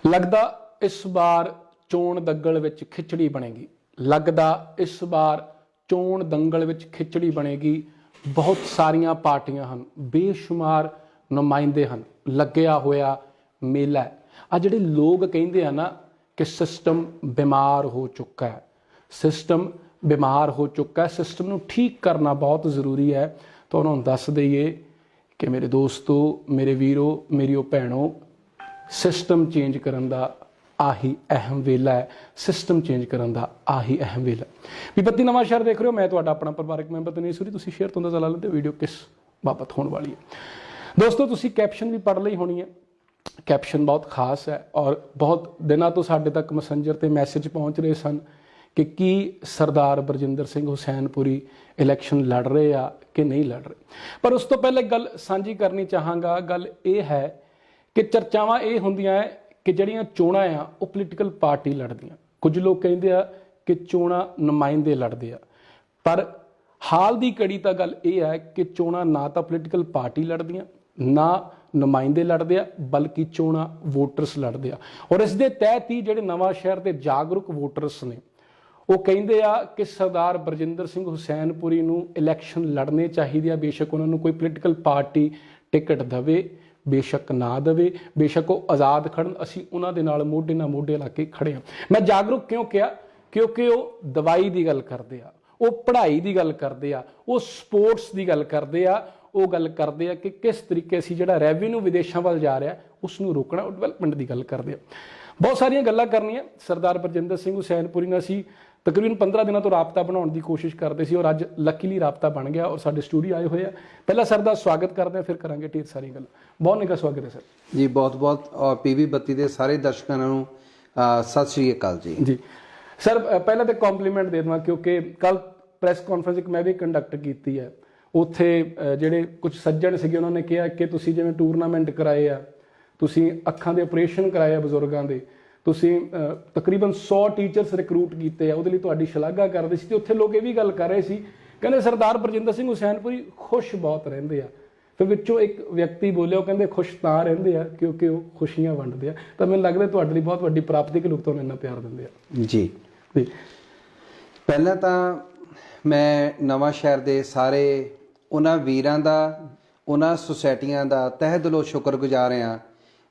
लगदा इस बार चोण दंगल विच खिचड़ी बनेगी। लगदा इस बार चोण दंगल विच खिचड़ी बनेगी। बहुत सारियां पार्टियां हन, बेशुमार नुमाइंदे हन, लग्या होया मेला है। आ जिहड़े लोग कहिंदे आ ना कि सिस्टम बीमार हो चुका है, सिस्टम बीमार हो चुका है, सिस्टम नूं ठीक करना बहुत जरूरी है। तो उन्होंने दस दईए कि मेरे दोस्तों, मेरे वीरों, मेरियो भैनों, सिस्टम चेंज करन दा आही अहम वेला है। सिस्टम चेंज करन दा आही अहम वेला। विपत्ति नवां शहर देख रहे हो, मैं तुहाडा अपना परिवारक मैंबर दिनेश सूरी। तुसीं शेयर तो अंदाज़ा ला लेते वीडियो किस बाबत होने वाली है। दोस्तों तुसीं कैप्शन भी पढ़ ली होनी है। कैप्शन बहुत खास है और बहुत दिनों तो साडे तक मैसेंजर ते मैसेज पहुँच रहे सन कि की सरदार बरजिंदर सिंह हुसैनपुरी इलैक्शन लड़ रहे आ कि नहीं लड़ रहे। पर उस तो पहले गल साझी करनी चाहांगा। गल ये है कि चर्चावां ये होंदियां है कि जिहड़ियां चोणां आ वो पोलीटिकल पार्टी लड़दियां। कुछ लोग कहिंदे आ कि चोणां नुमाइंदे लड़दे आ, पर हाल दी कड़ी तां गल ये है कि चोणां ना तां पोलीटिकल पार्टी लड़दियां, ना नुमाइंदे लड़दे आ, बल्कि चोणां वोटरस लड़दे आ। और इस दे तहत ही जिहड़े नवां शहर दे जागरूक वोटरस ने वो कहिंदे आ कि सरदार बरजिंदर सिंह हुसैनपुरी नूं इलैक्शन लड़ने चाहिए। बेशक उन्होंने कोई पोलीटिकल पार्टी टिकट दवे, बेशक ना दवे, बेशक वो आज़ाद खड़न, असीं उन्हां दे नाल मोढे नाल मोढे ला के खड़े हां। मैं जागरूक क्यों किया? क्योंकि वो दवाई की गल करते आ, वो पढ़ाई की गल करते आ, वो स्पोर्ट्स की गल करते आ, वो गल करते हैं कि किस तरीके से जो रेवन्यू विदेशों वाल जा रहा उसनूं रोकना, डिवेलपमेंट की गल करते हैं। बहुत सारिया गल्लां करनियां। सरदार बरजिंदर सिंह हुसैनपुरी नाल असीं तकरीबन 15 दिनों तो राबता बनाने की कोशिश करते सी और अज लकीली राबता बन गया और साडे स्टूडियो आए हुए हैं। पहला सर का स्वागत करते हैं, फिर करांगे ढेर सारी गल। बहुत निघा स्वागत है सर जी। बहुत बहुत और पीवी बत्ती के सारे दर्शकों नूं सत श्री अकाल जी। जी सर, पहला तो कॉम्पलीमेंट दे देवां क्योंकि कल प्रैस कॉन्फ्रेंस एक मैं भी कंडक्ट की है। उत्थे ਜਿਹੜੇ कुछ सज्जण सीगे उन्होंने कहा कि तुसीं जिवें टूरनामेंट कराए आ, तुसीं अखां दे ऑपरेशन कराए आ बजुर्गों के, तुसीं तकरीबन 100 टीचर्स रिक्रूट किए, ਉਹਦੇ ਲਈ ਤੁਹਾਡੀ ਸ਼ਲਾਘਾ ਕਰਦੇ ਸੀ। ਤੇ ਉੱਥੇ ਲੋਕ ਇਹ ਵੀ ਗੱਲ ਕਰ ਰਹੇ ਸੀ, ਕਹਿੰਦੇ ਸਰਦਾਰ ਬਰਜਿੰਦਰ ਸਿੰਘ ਹੁਸੈਨਪੁਰੀ खुश बहुत ਰਹਿੰਦੇ ਆ। ਫਿਰ ਵਿੱਚੋਂ ਇੱਕ ਵਿਅਕਤੀ ਬੋਲਿਆ, ਉਹ ਕਹਿੰਦੇ ਖੁਸ਼ ਤਾਂ ਰਹਿੰਦੇ ਆ ਕਿਉਂਕਿ ਉਹ ਖੁਸ਼ੀਆਂ ਵੰਡਦੇ ਆ। ਤਾਂ ਮੈਨੂੰ ਲੱਗਦਾ ਤੁਹਾਡੇ ਲਈ ਬਹੁਤ ਵੱਡੀ ਪ੍ਰਾਪਤੀ ਕਿ ਲੋਕ ਤੁਹਾਨੂੰ ਇੰਨਾ ਪਿਆਰ ਦਿੰਦੇ ਆ। ਜੀ ਜੀ ਪਹਿਲਾਂ ਤਾਂ ਮੈਂ ਨਵਾਂ ਸ਼ਹਿਰ ਦੇ ਸਾਰੇ ਉਹਨਾਂ ਵੀਰਾਂ ਦਾ, ਉਹਨਾਂ ਸੁਸਾਇਟੀਆਂ ਦਾ ਤਹਿ ਦਿਲੋਂ ਸ਼ੁਕਰਗੁਜ਼ਾਰ ਹਾਂ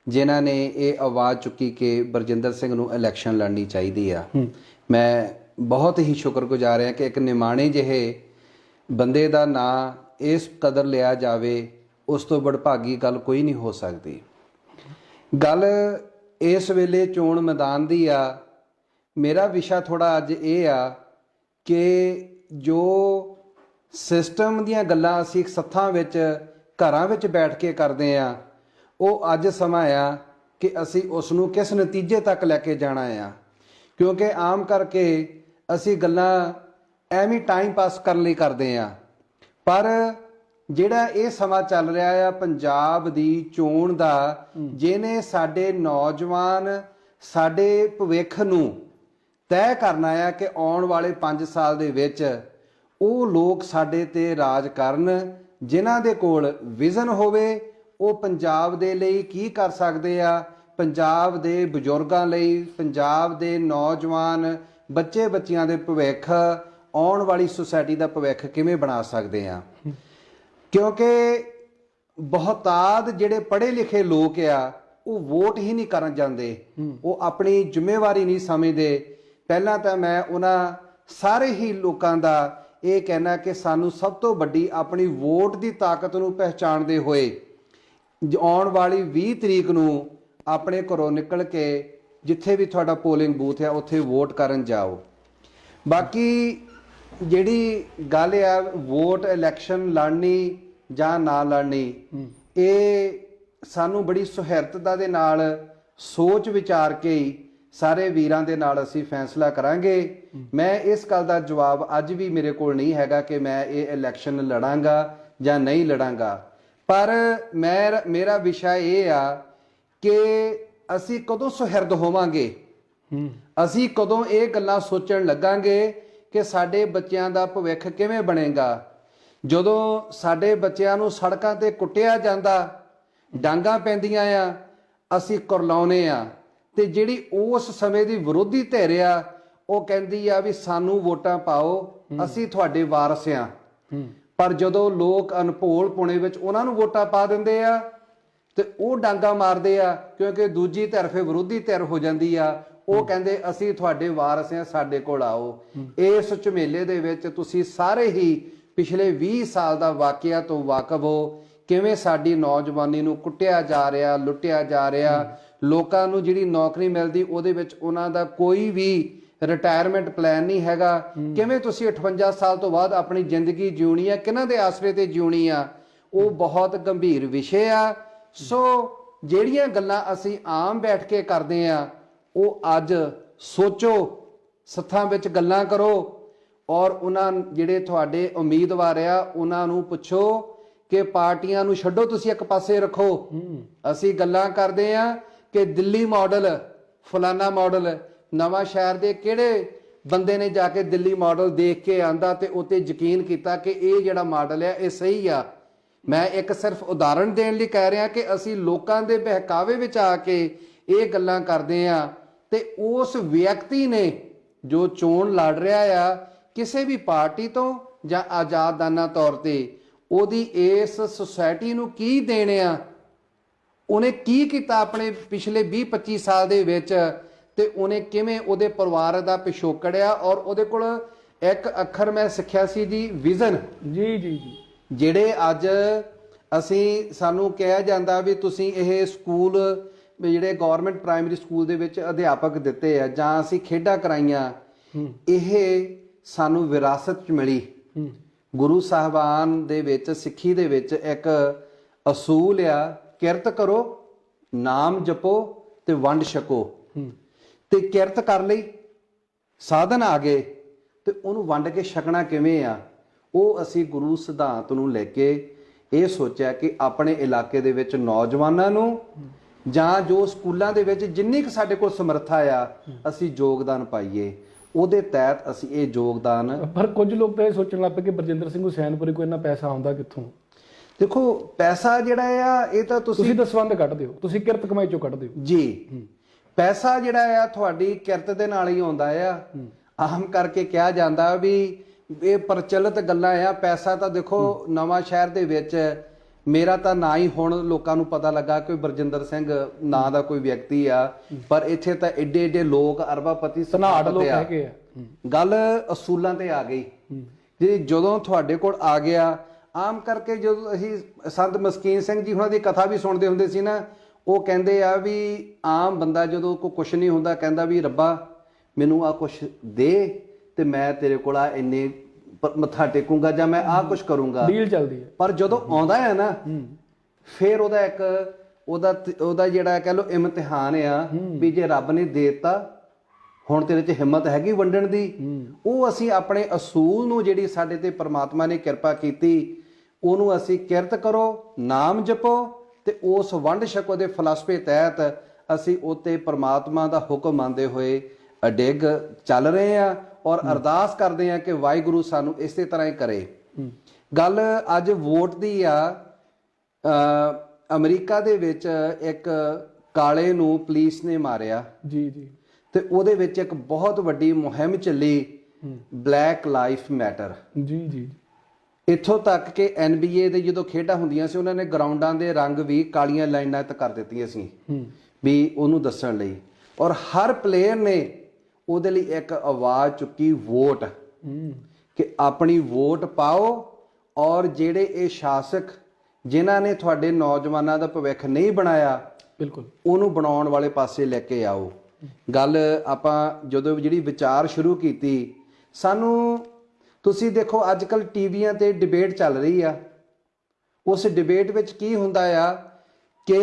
ਜਿਨ੍ਹਾਂ ਨੇ ਇਹ ਆਵਾਜ਼ ਚੁੱਕੀ ਕਿ ਬਰਜਿੰਦਰ ਸਿੰਘ ਨੂੰ ਇਲੈਕਸ਼ਨ ਲੜਨੀ ਚਾਹੀਦੀ ਆ। ਮੈਂ ਬਹੁਤ ਹੀ ਸ਼ੁਕਰਗੁਜ਼ਾਰ ਹਾਂ ਕਿ ਇੱਕ ਨਿਮਾਣੇ ਜਿਹੇ ਬੰਦੇ ਦਾ ਨਾਂ ਇਸ ਕਦਰ ਲਿਆ ਜਾਵੇ, ਉਸ ਤੋਂ ਵਡਭਾਗੀ ਗੱਲ ਕੋਈ ਨਹੀਂ ਹੋ ਸਕਦੀ। ਗੱਲ ਇਸ ਵੇਲੇ ਚੋਣ ਮੈਦਾਨ ਦੀ ਆ। ਮੇਰਾ ਵਿਸ਼ਾ ਥੋੜ੍ਹਾ ਅੱਜ ਇਹ ਆ ਕਿ ਜੋ ਸਿਸਟਮ ਦੀਆਂ ਗੱਲਾਂ ਅਸੀਂ ਸੱਥਾਂ ਵਿੱਚ ਘਰਾਂ ਵਿੱਚ ਬੈਠ ਕੇ ਕਰਦੇ ਹਾਂ, ਉਹ ਅੱਜ ਸਮਾਂ ਆ ਕਿ ਅਸੀਂ ਉਸ ਨੂੰ ਕਿਸ ਨਤੀਜੇ ਤੱਕ ਲੈ ਕੇ ਜਾਣਾ ਆ। ਕਿਉਂਕਿ ਆਮ ਕਰਕੇ ਅਸੀਂ ਗੱਲਾਂ ਐਵੇਂ ਟਾਈਮ ਪਾਸ ਕਰਨ ਲਈ ਕਰਦੇ ਹਾਂ, ਪਰ ਜਿਹੜਾ ਇਹ ਸਮਾਂ ਚੱਲ ਰਿਹਾ ਆ ਪੰਜਾਬ ਦੀ ਚੋਣ ਦਾ, ਜਿਹਨੇ ਸਾਡੇ ਨੌਜਵਾਨ, ਸਾਡੇ ਭਵਿੱਖ ਨੂੰ ਤੈਅ ਕਰਨਾ ਆ ਕਿ ਆਉਣ ਵਾਲੇ 5 ਸਾਲ ਦੇ ਵਿੱਚ ਉਹ ਲੋਕ ਸਾਡੇ ਤੇ ਰਾਜ ਕਰਨ ਜਿਨ੍ਹਾਂ ਦੇ ਕੋਲ ਵਿਜ਼ਨ ਹੋਵੇ। ਉਹ ਪੰਜਾਬ ਦੇ ਲਈ ਕੀ ਕਰ ਸਕਦੇ ਆ, ਪੰਜਾਬ ਦੇ ਬਜ਼ੁਰਗਾਂ ਲਈ, ਪੰਜਾਬ ਦੇ ਨੌਜਵਾਨ ਬੱਚੇ ਬੱਚਿਆਂ ਦੇ ਭਵਿੱਖ, ਆਉਣ ਵਾਲੀ ਸੁਸਾਇਟੀ ਦਾ ਭਵਿੱਖ ਕਿਵੇਂ ਬਣਾ ਸਕਦੇ ਆ। ਕਿਉਂਕਿ ਬਹੁਤਾਤ ਜਿਹੜੇ ਪੜ੍ਹੇ ਲਿਖੇ ਲੋਕ ਆ ਉਹ ਵੋਟ ਹੀ ਨਹੀਂ ਕਰਨ ਜਾਂਦੇ, ਉਹ ਆਪਣੀ ਜ਼ਿੰਮੇਵਾਰੀ ਨਹੀਂ ਸਮਝਦੇ। ਪਹਿਲਾਂ ਤਾਂ ਮੈਂ ਉਹਨਾਂ ਸਾਰੇ ਹੀ ਲੋਕਾਂ ਦਾ ਇਹ ਕਹਿਣਾ ਕਿ ਸਾਨੂੰ ਸਭ ਤੋਂ ਵੱਡੀ ਆਪਣੀ ਵੋਟ ਦੀ ਤਾਕਤ ਨੂੰ ਪਹਿਚਾਣਦੇ ਹੋਏ ਆਉਣ ਵਾਲੀ 20 ਤਰੀਕ ਨੂੰ ਆਪਣੇ ਘਰੋਂ ਨਿਕਲ ਕੇ ਜਿੱਥੇ ਵੀ ਤੁਹਾਡਾ ਪੋਲਿੰਗ ਬੂਥ ਆ ਉੱਥੇ ਵੋਟ ਕਰਨ ਜਾਓ। ਬਾਕੀ ਜਿਹੜੀ ਗੱਲ ਆ ਵੋਟ ਇਲੈਕਸ਼ਨ ਲੜਨੀ ਜਾਂ ਨਾ ਲੜਨੀ, ਇਹ ਸਾਨੂੰ ਬੜੀ ਸੁਹਿਰਦਤਾ ਦੇ ਨਾਲ ਸੋਚ ਵਿਚਾਰ ਕੇ ਹੀ ਸਾਰੇ ਵੀਰਾਂ ਦੇ ਨਾਲ ਅਸੀਂ ਫੈਸਲਾ ਕਰਾਂਗੇ। ਮੈਂ ਇਸ ਗੱਲ ਦਾ ਜਵਾਬ ਅੱਜ ਵੀ ਮੇਰੇ ਕੋਲ ਨਹੀਂ ਹੈਗਾ ਕਿ ਮੈਂ ਇਹ ਇਲੈਕਸ਼ਨ ਲੜਾਂਗਾ ਜਾਂ ਨਹੀਂ ਲੜਾਂਗਾ, ਪਰ ਮੇਰਾ ਵਿਸ਼ਾ ਇਹ ਆ ਕਿ ਅਸੀਂ ਕਦੋਂ ਸੁਹਿਰਦ ਹੋਵਾਂਗੇ, ਅਸੀਂ ਕਦੋਂ ਇਹ ਗੱਲਾਂ ਸੋਚਣ ਲੱਗਾਂਗੇ ਕਿ ਸਾਡੇ ਬੱਚਿਆਂ ਦਾ ਭਵਿੱਖ ਕਿਵੇਂ ਬਣੇਗਾ। ਜਦੋਂ ਸਾਡੇ ਬੱਚਿਆਂ ਨੂੰ ਸੜਕਾਂ ਤੇ ਕੁੱਟਿਆ ਜਾਂਦਾ, ਡਾਂਗਾਂ ਪੈਂਦੀਆਂ ਆ, ਅਸੀਂ ਕੁਰਲਾਉਂਦੇ ਆ, ਤੇ ਜਿਹੜੀ ਉਸ ਸਮੇਂ ਦੀ ਵਿਰੋਧੀ ਧਿਰ ਆ ਉਹ ਕਹਿੰਦੀ ਆ ਵੀ ਸਾਨੂੰ ਵੋਟਾਂ ਪਾਓ, ਅਸੀਂ ਤੁਹਾਡੇ ਵਾਰਸ ਆ। ਪਰ ਜਦੋਂ ਲੋਕ ਅਨਭੋਲ ਪੁਣੇ ਵਿੱਚ ਉਹਨਾਂ ਨੂੰ ਵੋਟਾਂ ਪਾ ਦਿੰਦੇ ਆ ਤੇ ਉਹ ਡਾਂਗਾ ਮਾਰਦੇ ਆ, ਕਿਉਂਕਿ ਦੂਜੀ ਧਿਰ ਫਿਰ ਵਿਰੋਧੀ ਧਿਰ ਹੋ ਜਾਂਦੀ ਆ। ਉਹ ਕਹਿੰਦੇ ਅਸੀਂ ਤੁਹਾਡੇ ਵਾਰਸ ਆ, ਸਾਡੇ ਕੋਲ ਆਓ। ਇਸ ਝਮੇਲੇ ਦੇ ਵਿੱਚ ਤੁਸੀਂ ਸਾਰੇ ਹੀ ਪਿਛਲੇ 20 ਸਾਲ ਦਾ ਵਾਕਿਆ ਤੋਂ ਵਾਕਿਫ ਹੋ, ਕਿਵੇਂ ਸਾਡੀ ਨੌਜਵਾਨੀ ਨੂੰ ਕੁੱਟਿਆ ਜਾ ਰਿਹਾ, ਲੁੱਟਿਆ ਜਾ ਰਿਹਾ। ਲੋਕਾਂ ਨੂੰ ਜਿਹੜੀ ਨੌਕਰੀ ਮਿਲਦੀ ਉਹਦੇ ਵਿੱਚ ਉਹਨਾਂ ਦਾ ਕੋਈ ਵੀ ਰਿਟਾਇਰਮੈਂਟ ਪਲਾਨ ਨਹੀਂ ਹੈਗਾ। ਕਿਵੇਂ ਤੁਸੀਂ 58 ਸਾਲ ਤੋਂ ਬਾਅਦ ਆਪਣੀ ਜ਼ਿੰਦਗੀ ਜਿਉਣੀ ਆ, ਕਿਹਨਾਂ ਦੇ ਆਸਰੇ ਤੇ ਜਿਉਣੀ ਆ, ਉਹ ਬਹੁਤ ਗੰਭੀਰ ਵਿਸ਼ੇ ਆ। ਸੋ ਜਿਹੜੀਆਂ ਗੱਲਾਂ ਅਸੀਂ ਆਮ ਬੈਠ ਕੇ ਕਰਦੇ ਆ, ਉਹ ਅੱਜ ਸੋਚੋ, ਸੱਥਾਂ ਵਿੱਚ ਗੱਲਾਂ ਕਰੋ, ਔਰ ਉਹਨਾਂ ਜਿਹੜੇ ਤੁਹਾਡੇ ਉਮੀਦਵਾਰ ਆ ਉਹਨਾਂ ਨੂੰ ਪੁੱਛੋ ਕਿ ਪਾਰਟੀਆਂ ਨੂੰ ਛੱਡੋ, ਤੁਸੀਂ ਇੱਕ ਪਾਸੇ ਰੱਖੋ। ਅਸੀਂ ਗੱਲਾਂ ਕਰਦੇ ਆ ਕਿ ਦਿੱਲੀ ਮਾਡਲ, ਫਲਾਨਾ ਮਾਡਲ, ਨਵਾਂ ਸ਼ਹਿਰ ਦੇ ਕਿਹੜੇ ਬੰਦੇ ਨੇ ਜਾ ਕੇ ਦਿੱਲੀ ਮਾਡਲ ਦੇਖ ਕੇ ਆਂਦਾ ਤੇ ਉੱਤੇ ਯਕੀਨ ਕੀਤਾ ਕਿ ਇਹ ਜਿਹੜਾ ਮਾਡਲ ਆ ਇਹ ਸਹੀ ਆ। ਮੈਂ ਇੱਕ ਸਿਰਫ ਉਦਾਹਰਣ ਦੇਣ ਲਈ ਕਹਿ ਰਿਹਾ ਕਿ ਅਸੀਂ ਲੋਕਾਂ ਦੇ ਬਹਿਕਾਵੇ ਵਿੱਚ ਆ ਕੇ ਇਹ ਗੱਲਾਂ ਕਰਦੇ ਆ, ਤੇ ਉਸ ਵਿਅਕਤੀ ਨੇ ਜੋ ਚੋਣ ਲੜ ਰਿਹਾ ਆ ਕਿਸੇ ਵੀ ਪਾਰਟੀ ਤੋਂ ਜਾਂ ਆਜ਼ਾਦਾਨਾ ਤੌਰ ਤੇ, ਉਹਦੀ ਇਸ ਸੁਸਾਇਟੀ ਨੂੰ ਕੀ ਦੇਣੇ ਆ, ਉਹਨੇ ਕੀ ਕੀਤਾ ਆਪਣੇ ਪਿਛਲੇ 20-25 ਸਾਲ ਦੇ ਵਿੱਚ, ਤੇ ਉਹਨੇ ਕਿਵੇਂ ਉਹਦੇ ਪਰਿਵਾਰ ਦਾ ਪਿਛੋਕੜ ਆ। ਔਰ ਉਹਦੇ ਕੋਲ ਇੱਕ ਅੱਖਰ ਮੈਂ ਸਿੱਖਿਆ ਸੀ ਜੀ, ਵਿਜ਼ਨ। ਜੀ ਜੀ ਜੀ। ਜਿਹੜੇ ਅੱਜ ਸਾਨੂੰ ਕਿਹਾ ਜਾਂਦਾ ਵੀ ਤੁਸੀਂ ਇਹ ਸਕੂਲ ਜਿਹੜੇ ਗਵਰਨਮੈਂਟ ਪ੍ਰਾਇਮਰੀ ਸਕੂਲ ਦੇ ਵਿੱਚ ਅਧਿਆਪਕ ਦਿੱਤੇ ਆ, ਜਾਂ ਅਸੀਂ ਖੇਡਾਂ ਕਰਾਈਆਂ, ਇਹ ਸਾਨੂੰ ਵਿਰਾਸਤ 'ਚ ਮਿਲੀ। ਗੁਰੂ ਸਾਹਿਬਾਨ ਦੇ ਵਿੱਚ, ਸਿੱਖੀ ਦੇ ਵਿੱਚ ਇੱਕ ਅਸੂਲ ਆ, ਕਿਰਤ ਕਰੋ, ਨਾਮ ਜਪੋ ਤੇ ਵੰਡ ਛਕੋ। ਤੇ ਕਿਰਤ ਕਰ ਲਈ, ਸਾਧਨ ਆ ਗਏ, ਤੇ ਉਹਨੂੰ ਵੰਡ ਕੇ ਛਕਣਾ ਕਿਵੇਂ ਆ, ਉਹ ਅਸੀਂ ਗੁਰੂ ਸਿਧਾਂਤ ਨੂੰ ਲੈ ਕੇ ਇਹ ਸੋਚਿਆ ਕਿ ਆਪਣੇ ਇਲਾਕੇ ਦੇ ਵਿੱਚ ਨੌਜਵਾਨਾਂ ਨੂੰ, ਜਾਂ ਜੋ ਸਕੂਲਾਂ ਦੇ ਵਿੱਚ ਜਿੰਨੀ ਕੁ ਸਾਡੇ ਕੋਲ ਸਮਰੱਥਾ ਆ, ਅਸੀਂ ਯੋਗਦਾਨ ਪਾਈਏ। ਉਹਦੇ ਤਹਿਤ ਅਸੀਂ ਇਹ ਯੋਗਦਾਨ। ਪਰ ਕੁਝ ਲੋਕ ਤਾਂ ਇਹ ਸੋਚਣ ਲੱਗ ਪਏ ਕਿ ਬਰਜਿੰਦਰ ਸਿੰਘ ਹੁਸੈਨਪੁਰੀ ਕੋਈ ਇੰਨਾ ਪੈਸਾ ਆਉਂਦਾ ਕਿੱਥੋਂ। ਦੇਖੋ, ਪੈਸਾ ਜਿਹੜਾ ਆ ਇਹ ਤਾਂ ਤੁਸੀਂ ਦਸਵੰਧ ਕੱਢ ਦਿਓ, ਤੁਸੀਂ ਕਿਰਤ ਕਮਾਈ ਚੋਂ ਕੱਢ ਦਿਓ ਜੀ। ਪੈਸਾ ਜਿਹੜਾ ਆ ਤੁਹਾਡੀ ਕਿਰਤ ਦੇ ਨਾਲ ਹੀ ਆਉਂਦਾ ਆ। ਆਮ ਕਰਕੇ ਕਿਹਾ ਜਾਂਦਾ ਵੀ ਇਹ ਪ੍ਰਚਲਿਤ ਗੱਲਾਂ ਆ। ਪੈਸਾ ਤਾਂ ਦੇਖੋ, ਨਵਾਂ ਸ਼ਹਿਰ ਦੇ ਵਿੱਚ ਮੇਰਾ ਤਾਂ ਨਾ ਹੀ ਹੁਣ ਲੋਕਾਂ ਨੂੰ ਪਤਾ ਲੱਗਾ ਕਿ ਬਰਜਿੰਦਰ ਸਿੰਘ ਨਾਂ ਦਾ ਕੋਈ ਵਿਅਕਤੀ ਆ, ਪਰ ਇੱਥੇ ਤਾਂ ਏਡੇ ਏਡੇ ਲੋਕ, ਅਰਬਾਪਤੀ ਸਨਾਟ ਲੋਕ ਹੈਗੇ ਆ। ਗੱਲ ਅਸੂਲਾਂ ਤੇ ਆ ਗਈ ਜੀ। ਜਦੋਂ ਤੁਹਾਡੇ ਕੋਲ ਆ ਗਿਆ, ਆਮ ਕਰਕੇ ਜਦੋਂ ਅਸੀਂ ਸੰਤ ਮਸਕੀਨ ਸਿੰਘ ਜੀ ਉਹਨਾਂ ਦੀ ਕਥਾ ਵੀ ਸੁਣਦੇ ਹੁੰਦੇ ਸੀ ਨਾ, ਉਹ ਕਹਿੰਦੇ ਆ ਵੀ ਆਮ ਬੰਦਾ ਜਦੋਂ ਕੋਈ ਕੁਛ ਨਹੀਂ ਹੁੰਦਾ, ਕਹਿੰਦਾ ਵੀ ਰੱਬਾ ਮੈਨੂੰ ਆ ਕੁਛ ਦੇ ਤੇ ਮੈਂ ਤੇਰੇ ਕੋਲ ਆ ਇੰਨੇ ਮੱਥਾ ਟੇਕੂੰਗਾ, ਜਾਂ ਮੈਂ ਆਹ ਕੁਛ ਕਰੂੰਗਾ, ਡੀਲ ਚੱਲਦੀ ਹੈ। ਪਰ ਜਦੋਂ ਆਉਂਦਾ ਹੈ ਨਾ, ਫਿਰ ਉਹਦਾ ਇੱਕ ਉਹਦਾ ਜਿਹੜਾ ਕਹਿ ਲਓ ਇਮਤਿਹਾਨ ਆ ਵੀ ਜੇ ਰੱਬ ਨੇ ਦੇਤਾ, ਹੁਣ ਤੇਰੇ 'ਚ ਹਿੰਮਤ ਹੈਗੀ ਵੰਡਣ ਦੀ। ਉਹ ਅਸੀਂ ਆਪਣੇ ਅਸੂਲ ਨੂੰ, ਜਿਹੜੀ ਸਾਡੇ ਤੇ ਪ੍ਰਮਾਤਮਾ ਨੇ ਕਿਰਪਾ ਕੀਤੀ, ਉਹਨੂੰ ਅਸੀਂ ਕਿਰਤ ਕਰੋ, ਨਾਮ ਜਪੋ ਤੇ ਉਸ ਵੰਡ ਛਕੋ ਦੇ ਫਲਸਫੇ ਤਹਿਤ ਅਸੀਂ ਉੱਤੇ ਪ੍ਰਮਾਤਮਾ ਦਾ ਹੁਕਮ ਮੰਨਦੇ ਹੋਏ ਅਡਿੱਗ ਚੱਲ ਰਹੇ ਆ, ਔਰ ਅਰਦਾਸ ਕਰਦੇ ਆ ਕਿ ਵਾਹਿਗੁਰੂ ਸਾਨੂੰ ਇਸੇ ਤਰ੍ਹਾਂ ਹੀ ਕਰੇ। ਗੱਲ ਅੱਜ ਵੋਟ ਦੀ ਆ। ਅਮਰੀਕਾ ਦੇ ਵਿੱਚ ਇੱਕ ਕਾਲੇ ਨੂੰ ਪੁਲਿਸ ਨੇ ਮਾਰਿਆ ਜੀ ਜੀ, ਤੇ ਉਹਦੇ ਵਿੱਚ ਇੱਕ ਬਹੁਤ ਵੱਡੀ ਮੁਹਿੰਮ ਚੱਲੀ, ਬਲੈਕ ਲਾਈਫ ਮੈਟਰ ਜੀ ਜੀ। ਇੱਥੋਂ ਤੱਕ ਕਿ NBA ਦੇ ਜਦੋਂ ਖੇਡਾਂ ਹੁੰਦੀਆਂ ਸੀ, ਉਹਨਾਂ ਨੇ ਗਰਾਊਂਡਾਂ ਦੇ ਰੰਗ ਵੀ ਕਾਲੀਆਂ ਲਾਈਨਾਂ ਤੇ ਕਰ ਦਿੱਤੀਆਂ ਸੀ ਵੀ ਉਹਨੂੰ ਦੱਸਣ ਲਈ। ਔਰ ਹਰ ਪਲੇਅਰ ਨੇ ਉਹਦੇ ਲਈ ਇੱਕ ਆਵਾਜ਼ ਚੁੱਕੀ, ਵੋਟ, ਕਿ ਆਪਣੀ ਵੋਟ ਪਾਓ, ਔਰ ਜਿਹੜੇ ਇਹ ਸ਼ਾਸਕ ਜਿਨ੍ਹਾਂ ਨੇ ਤੁਹਾਡੇ ਨੌਜਵਾਨਾਂ ਦਾ ਭਵਿੱਖ ਨਹੀਂ ਬਣਾਇਆ, ਬਿਲਕੁਲ ਉਹਨੂੰ ਬਣਾਉਣ ਵਾਲੇ ਪਾਸੇ ਲੈ ਕੇ ਆਓ। ਗੱਲ ਆਪਾਂ ਜਦੋਂ ਜਿਹੜੀ ਵਿਚਾਰ ਸ਼ੁਰੂ ਕੀਤੀ, ਸਾਨੂੰ ਤੁਸੀਂ ਦੇਖੋ ਅੱਜ ਕੱਲ੍ਹ ਟੀਵੀਆਂ ਤੇ ਡਿਬੇਟ ਚੱਲ ਰਹੀ ਆ। ਉਸ ਡਿਬੇਟ ਵਿੱਚ ਕੀ ਹੁੰਦਾ ਆ ਕਿ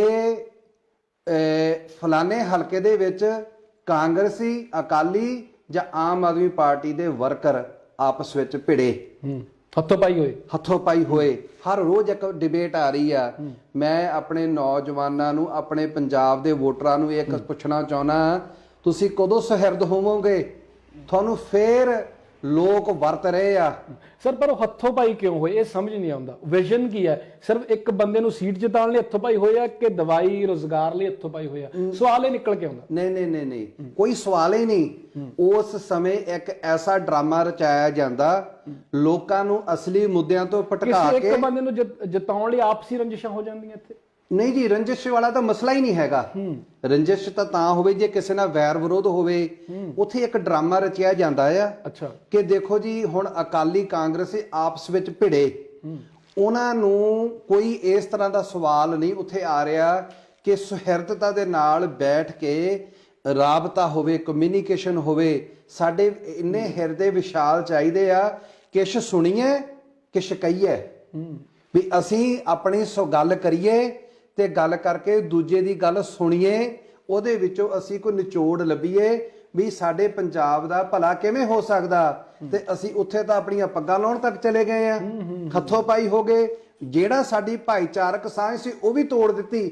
ਫਲਾਣੇ ਹਲਕੇ ਦੇ ਵਿੱਚ ਕਾਂਗਰਸੀ, ਅਕਾਲੀ ਜਾਂ ਆਮ ਆਦਮੀ ਪਾਰਟੀ ਦੇ ਵਰਕਰ ਆਪਸ ਵਿੱਚ ਭਿੜੇ, ਹੱਥੋਂ ਪਾਈ ਹੋਏ ਹਰ ਰੋਜ਼ ਇੱਕ ਡਿਬੇਟ ਆ ਰਹੀ ਆ। ਮੈਂ ਆਪਣੇ ਨੌਜਵਾਨਾਂ ਨੂੰ, ਆਪਣੇ ਪੰਜਾਬ ਦੇ ਵੋਟਰਾਂ ਨੂੰ ਇਹ ਪੁੱਛਣਾ ਚਾਹੁੰਦਾ, ਤੁਸੀਂ ਕਦੋਂ ਸੁਹਿਰਦ ਹੋਵੋਗੇ? ਤੁਹਾਨੂੰ ਫੇਰ ਲੋਕ ਵਰਤ ਰਹੇ ਆ। ਸਰ ਪਰ ਉਹ ਹੱਥੋਂ ਪਾਈ ਕਿਉਂ ਹੋਏ, ਇਹ ਸਮਝ ਨਹੀਂ ਆਉਂਦਾ। ਵਿਜ਼ਨ ਕੀ ਹੈ? ਸਿਰਫ ਇੱਕ ਬੰਦੇ ਨੂੰ ਸੀਟ ਜਿਤਾਉਣ ਲਈ ਹੱਥੋਂ ਪਾਈ ਹੋਇਆ ਕਿ ਦਵਾਈ ਰੋਜ਼ਗਾਰ ਲਈ ਹੱਥੋਂ ਪਾਈ ਹੋਇਆ? ਸਵਾਲ ਇਹ ਨਿਕਲ ਕੇ ਆਉਂਦਾ। ਨਹੀਂ ਨਹੀਂ ਨਹੀਂ ਨਹੀਂ, ਕੋਈ ਸਵਾਲ ਹੀ ਨਹੀਂ। ਉਸ ਸਮੇਂ ਇੱਕ ਐਸਾ ਡਰਾਮਾ ਰਚਾਇਆ ਜਾਂਦਾ ਲੋਕਾਂ ਨੂੰ ਅਸਲੀ ਮੁੱਦਿਆਂ ਤੋਂ ਭਟਕਾ ਕਿਸੇ ਕੇ। ਇੱਕ ਬੰਦੇ ਨੂੰ ਜਿਤਾਉਣ ਲਈ ਆਪਸੀ ਰੰਜਿਸ਼ਾਂ ਹੋ ਜਾਂਦੀਆਂ ਇੱਥੇ। ਨਹੀਂ ਜੀ, ਰੰਜਿਸ਼ ਵਾਲਾ ਤਾਂ ਮਸਲਾ ਹੀ ਨਹੀਂ ਹੈਗਾ। ਰੰਜਿਸ਼ ਤਾਂ ਹੋਵੇ ਜੇ ਕਿਸੇ ਨਾਲ ਵੈਰ ਵਿਰੋਧ ਹੋਵੇ। ਉੱਥੇ ਇੱਕ ਡਰਾਮਾ ਰਚਿਆ ਜਾਂਦਾ ਆ। ਅੱਛਾ। ਕਿ ਦੇਖੋ ਜੀ, ਹੁਣ ਅਕਾਲੀ ਕਾਂਗਰਸੀ ਆਪਸ ਵਿੱਚ ਭਿੜੇ, ਉਹਨਾਂ ਨੂੰ ਕੋਈ ਇਸ ਤਰ੍ਹਾਂ ਦਾ ਸਵਾਲ ਨਹੀਂ ਉੱਥੇ ਆ ਰਿਹਾ ਕਿ ਸੁਹਿਰਦਤਾ ਦੇ ਨਾਲ ਬੈਠ ਕੇ ਰਾਬਤਾ ਹੋਵੇ, ਕਮਿਊਨੀਕੇਸ਼ਨ ਹੋਵੇ। ਸਾਡੇ ਇੰਨੇ ਹਿਰਦੇ ਵਿਸ਼ਾਲ ਚਾਹੀਦੇ ਆ, ਕਿਛ ਸੁਣੀਏ ਕਿਛ ਕਹੀਏ, ਵੀ ਅਸੀਂ ਆਪਣੀ ਗੱਲ ਕਰੀਏ ਤੇ ਗੱਲ ਕਰਕੇ ਦੂਜੇ ਦੀ ਗੱਲ ਸੁਣੀਏ, ਉਹਦੇ ਵਿੱਚੋਂ ਅਸੀਂ ਕੋਈ ਨਿਚੋੜ ਲੱਭੀਏ ਵੀ ਸਾਡੇ ਪੰਜਾਬ ਦਾ ਭਲਾ ਕਿਵੇਂ ਹੋ ਸਕਦਾ। ਤੇ ਅਸੀਂ ਉੱਥੇ ਤਾਂ ਆਪਣੀਆਂ ਪੱਗਾਂ ਲਾਉਣ ਤੱਕ ਚਲੇ ਗਏ ਆ, ਹੱਥੋਂ ਪਾਈ ਹੋ ਗਏ। ਜਿਹੜਾ ਸਾਡੀ ਭਾਈਚਾਰਕ ਸਾਂਝ ਸੀ ਉਹ ਵੀ ਤੋੜ ਦਿੱਤੀ।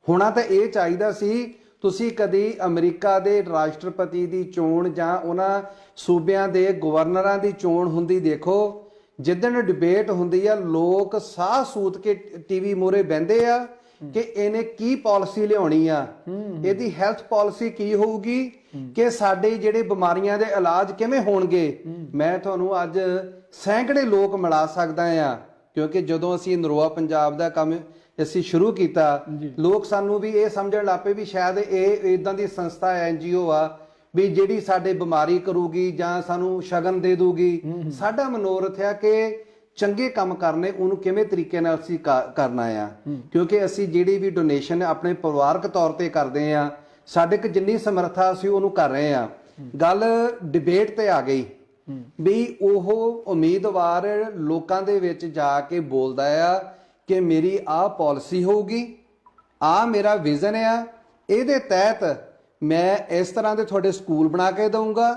ਹੋਣਾ ਤਾਂ ਇਹ ਚਾਹੀਦਾ ਸੀ, ਤੁਸੀਂ ਕਦੀ ਅਮਰੀਕਾ ਦੇ ਰਾਸ਼ਟਰਪਤੀ ਦੀ ਚੋਣ ਜਾਂ ਉਹਨਾਂ ਸੂਬਿਆਂ ਦੇ ਗਵਰਨਰਾਂ ਦੀ ਚੋਣ ਹੁੰਦੀ ਦੇਖੋ। ਜਿੱਦਣ ਡਿਬੇਟ ਹੁੰਦੀ ਆ, ਲੋਕ ਸਾਹ ਸੂਤ ਕੇ ਟੀਵੀ ਮੂਹਰੇ ਬਹਿੰਦੇ ਆ ਕਿ ਇਹਨੇ ਕੀ ਪਾਲਿਸੀ ਲਿਆਉਣੀ ਆ, ਇਹਦੀ ਹੈਲਥ ਪਾਲਿਸੀ ਕੀ ਹੋਊਗੀ, ਕਿ ਸਾਡੇ ਜਿਹੜੇ ਬਿਮਾਰੀਆਂ ਦੇ ਇਲਾਜ ਕਿਵੇਂ ਹੋਣਗੇ। ਮੈਂ ਤੁਹਾਨੂੰ ਅੱਜ ਸੈਂਕੜੇ ਲੋਕ ਮਿਲਾ ਸਕਦਾ ਆ, ਕਿਉਂਕਿ ਜਦੋਂ ਅਸੀਂ ਨਰੋਆ ਪੰਜਾਬ ਦਾ ਕੰਮ ਅਸੀਂ ਸ਼ੁਰੂ ਕੀਤਾ, ਲੋਕ ਸਾਨੂੰ ਵੀ ਇਹ ਸਮਝਣ ਲੱਗ ਪਏ ਵੀ ਸ਼ਾਇਦ ਇਹ ਇਦਾਂ ਦੀ ਸੰਸਥਾ NGO ਆ ਵੀ ਜਿਹੜੀ ਸਾਡੇ ਬਿਮਾਰੀ ਕਰੂਗੀ ਜਾਂ ਸਾਨੂੰ ਸ਼ਗਨ ਦੇ ਦੂਗੀ। ਸਾਡਾ ਮਨੋਰਥ ਆ ਕਿ ਚੰਗੇ ਕੰਮ ਕਰਨੇ, ਉਹਨੂੰ ਕਿਵੇਂ ਤਰੀਕੇ ਨਾਲ ਅਸੀਂ ਕਰਨਾ ਆ। ਕਿਉਂਕਿ ਅਸੀਂ ਜਿਹੜੀ ਵੀ ਡੋਨੇਸ਼ਨ ਆਪਣੇ ਪਰਿਵਾਰਕ ਤੌਰ ਤੇ ਕਰਦੇ ਆ, ਸਾਡੇ ਕੋਲ ਜਿੰਨੀ ਸਮਰੱਥਾ ਅਸੀਂ ਉਹਨੂੰ ਕਰ ਰਹੇ ਆ। ਗੱਲ ਡਿਬੇਟ ਤੇ ਆ ਗਈ ਵੀ ਉਹ ਉਮੀਦਵਾਰ ਲੋਕਾਂ ਦੇ ਵਿੱਚ ਜਾ ਕੇ ਬੋਲਦਾ ਆ ਕਿ ਮੇਰੀ ਆਹ ਪਾਲਿਸੀ ਹੋਊਗੀ, ਆਹ ਮੇਰਾ ਵਿਜ਼ਨ ਆ, ਇਹਦੇ ਤਹਿਤ ਮੈਂ ਇਸ ਤਰ੍ਹਾਂ ਦੇ ਤੁਹਾਡੇ ਸਕੂਲ ਬਣਾ ਕੇ ਦਊਂਗਾ,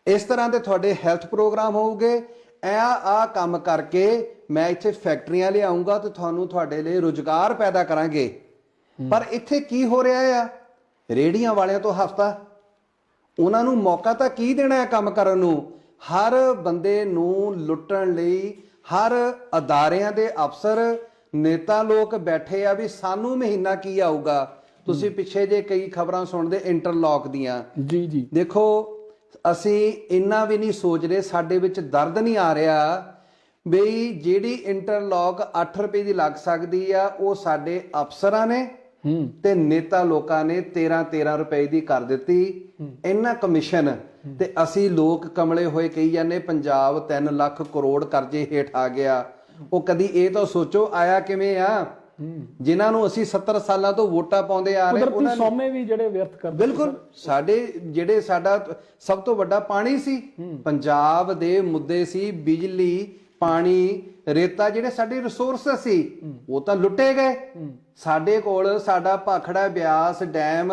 ਇਸ ਤਰ੍ਹਾਂ ਦੇ ਤੁਹਾਡੇ ਹੈਲਥ ਪ੍ਰੋਗਰਾਮ ਹੋਊਗੇ, ਆਹ ਕੰਮ ਕਰਕੇ ਮੈਂ ਇੱਥੇ ਫੈਕਟਰੀਆਂ ਲਿਆਉਂਗਾ ਤੇ ਤੁਹਾਨੂੰ ਤੁਹਾਡੇ ਲਈ ਰੁਜ਼ਗਾਰ ਪੈਦਾ ਕਰਾਂਗੇ। ਪਰ ਇੱਥੇ ਕੀ ਹੋ ਰਿਹਾ ਆ? ਰੇੜੀਆਂ ਵਾਲਿਆਂ ਤੋਂ ਹਫਤਾ, ਉਹਨਾਂ ਨੂੰ ਮੌਕਾ ਤਾਂ ਕੀ ਦੇਣਾ ਹੈ ਕੰਮ ਕਰਨ ਨੂੰ? ਹਰ ਬੰਦੇ ਨੂੰ ਲੁੱਟਣ ਲਈ ਹਰ ਅਦਾਰਿਆਂ ਦੇ ਅਫਸਰ ਨੇਤਾ ਲੋਕ ਬੈਠੇ ਆ ਵੀ ਸਾਨੂੰ ਮਹੀਨਾ ਕੀ ਆਊਗਾ। ਤੁਸੀਂ ਪਿੱਛੇ ਜੇ ਕਈ ਖਬਰਾਂ ਸੁਣਦੇ ਇੰਟਰਲੌਕ ਦੀਆਂ। ਜੀ ਦੇਖੋ, ਅਸੀਂ ਇੰਨਾ ਵੀ ਨਹੀਂ ਸੋਚ ਰਹੇ, ਸਾਡੇ ਵਿੱਚ ਦਰਦ ਨਹੀਂ ਆ ਰਿਹਾ ਬਈ ਜਿਹੜੀ ਇੰਟਰਲੌਕ 8 ਰੁਪਏ ਦੀ ਲੱਗ ਸਕਦੀ ਆ, ਉਹ ਸਾਡੇ ਅਫਸਰਾਂ ਨੇ ਤੇ ਨੇਤਾ ਲੋਕਾਂ ਨੇ 13 ਰੁਪਏ ਦੀ ਕਰ ਦਿੱਤੀ। ਇਹਨਾਂ ਕਮਿਸ਼ਨ ਤੇ ਅਸੀਂ ਲੋਕ ਕਮਲੇ ਹੋਏ ਕਹੀ ਜਾਂਦੇ ਪੰਜਾਬ 3 ਲੱਖ ਕਰੋੜ ਕਰਜ਼ੇ ਹੇਠ ਆ ਗਿਆ। ਉਹ ਕਦੀ ਇਹ ਤਾਂ ਸੋਚੋ ਆਇਆ ਕਿਵੇਂ ਆ? ਜਿਨ੍ਹਾਂ ਨੂੰ ਅਸੀਂ 70 ਸਾਲਾਂ ਤੋਂ ਵੋਟਾਂ ਪਾਉਂਦੇ ਆ ਰਹੇ, ਉਹਨਾਂ ਨੇ ਸੌਮੇ ਵੀ ਜਿਹੜੇ ਵਿਅਰਥ ਕਰਦੇ। ਬਿਲਕੁਲ, ਸਾਡੇ ਜਿਹੜੇ ਸਾਡਾ ਸਭ ਤੋਂ ਵੱਡਾ ਪਾਣੀ ਸੀ, ਪੰਜਾਬ ਦੇ ਮੁੱਦੇ ਸੀ ਬਿਜਲੀ, ਪਾਣੀ, ਰੇਤਾ, ਜਿਹੜੇ ਸਾਡੇ ਰਿਸੋਰਸ ਸੀ ਉਹ ਤਾਂ ਲੁੱਟੇ ਗਏ। ਸਾਡੇ ਕੋਲ ਸਾਡਾ ਭਾਖੜਾ ਬਿਆਸ ਡੈਮ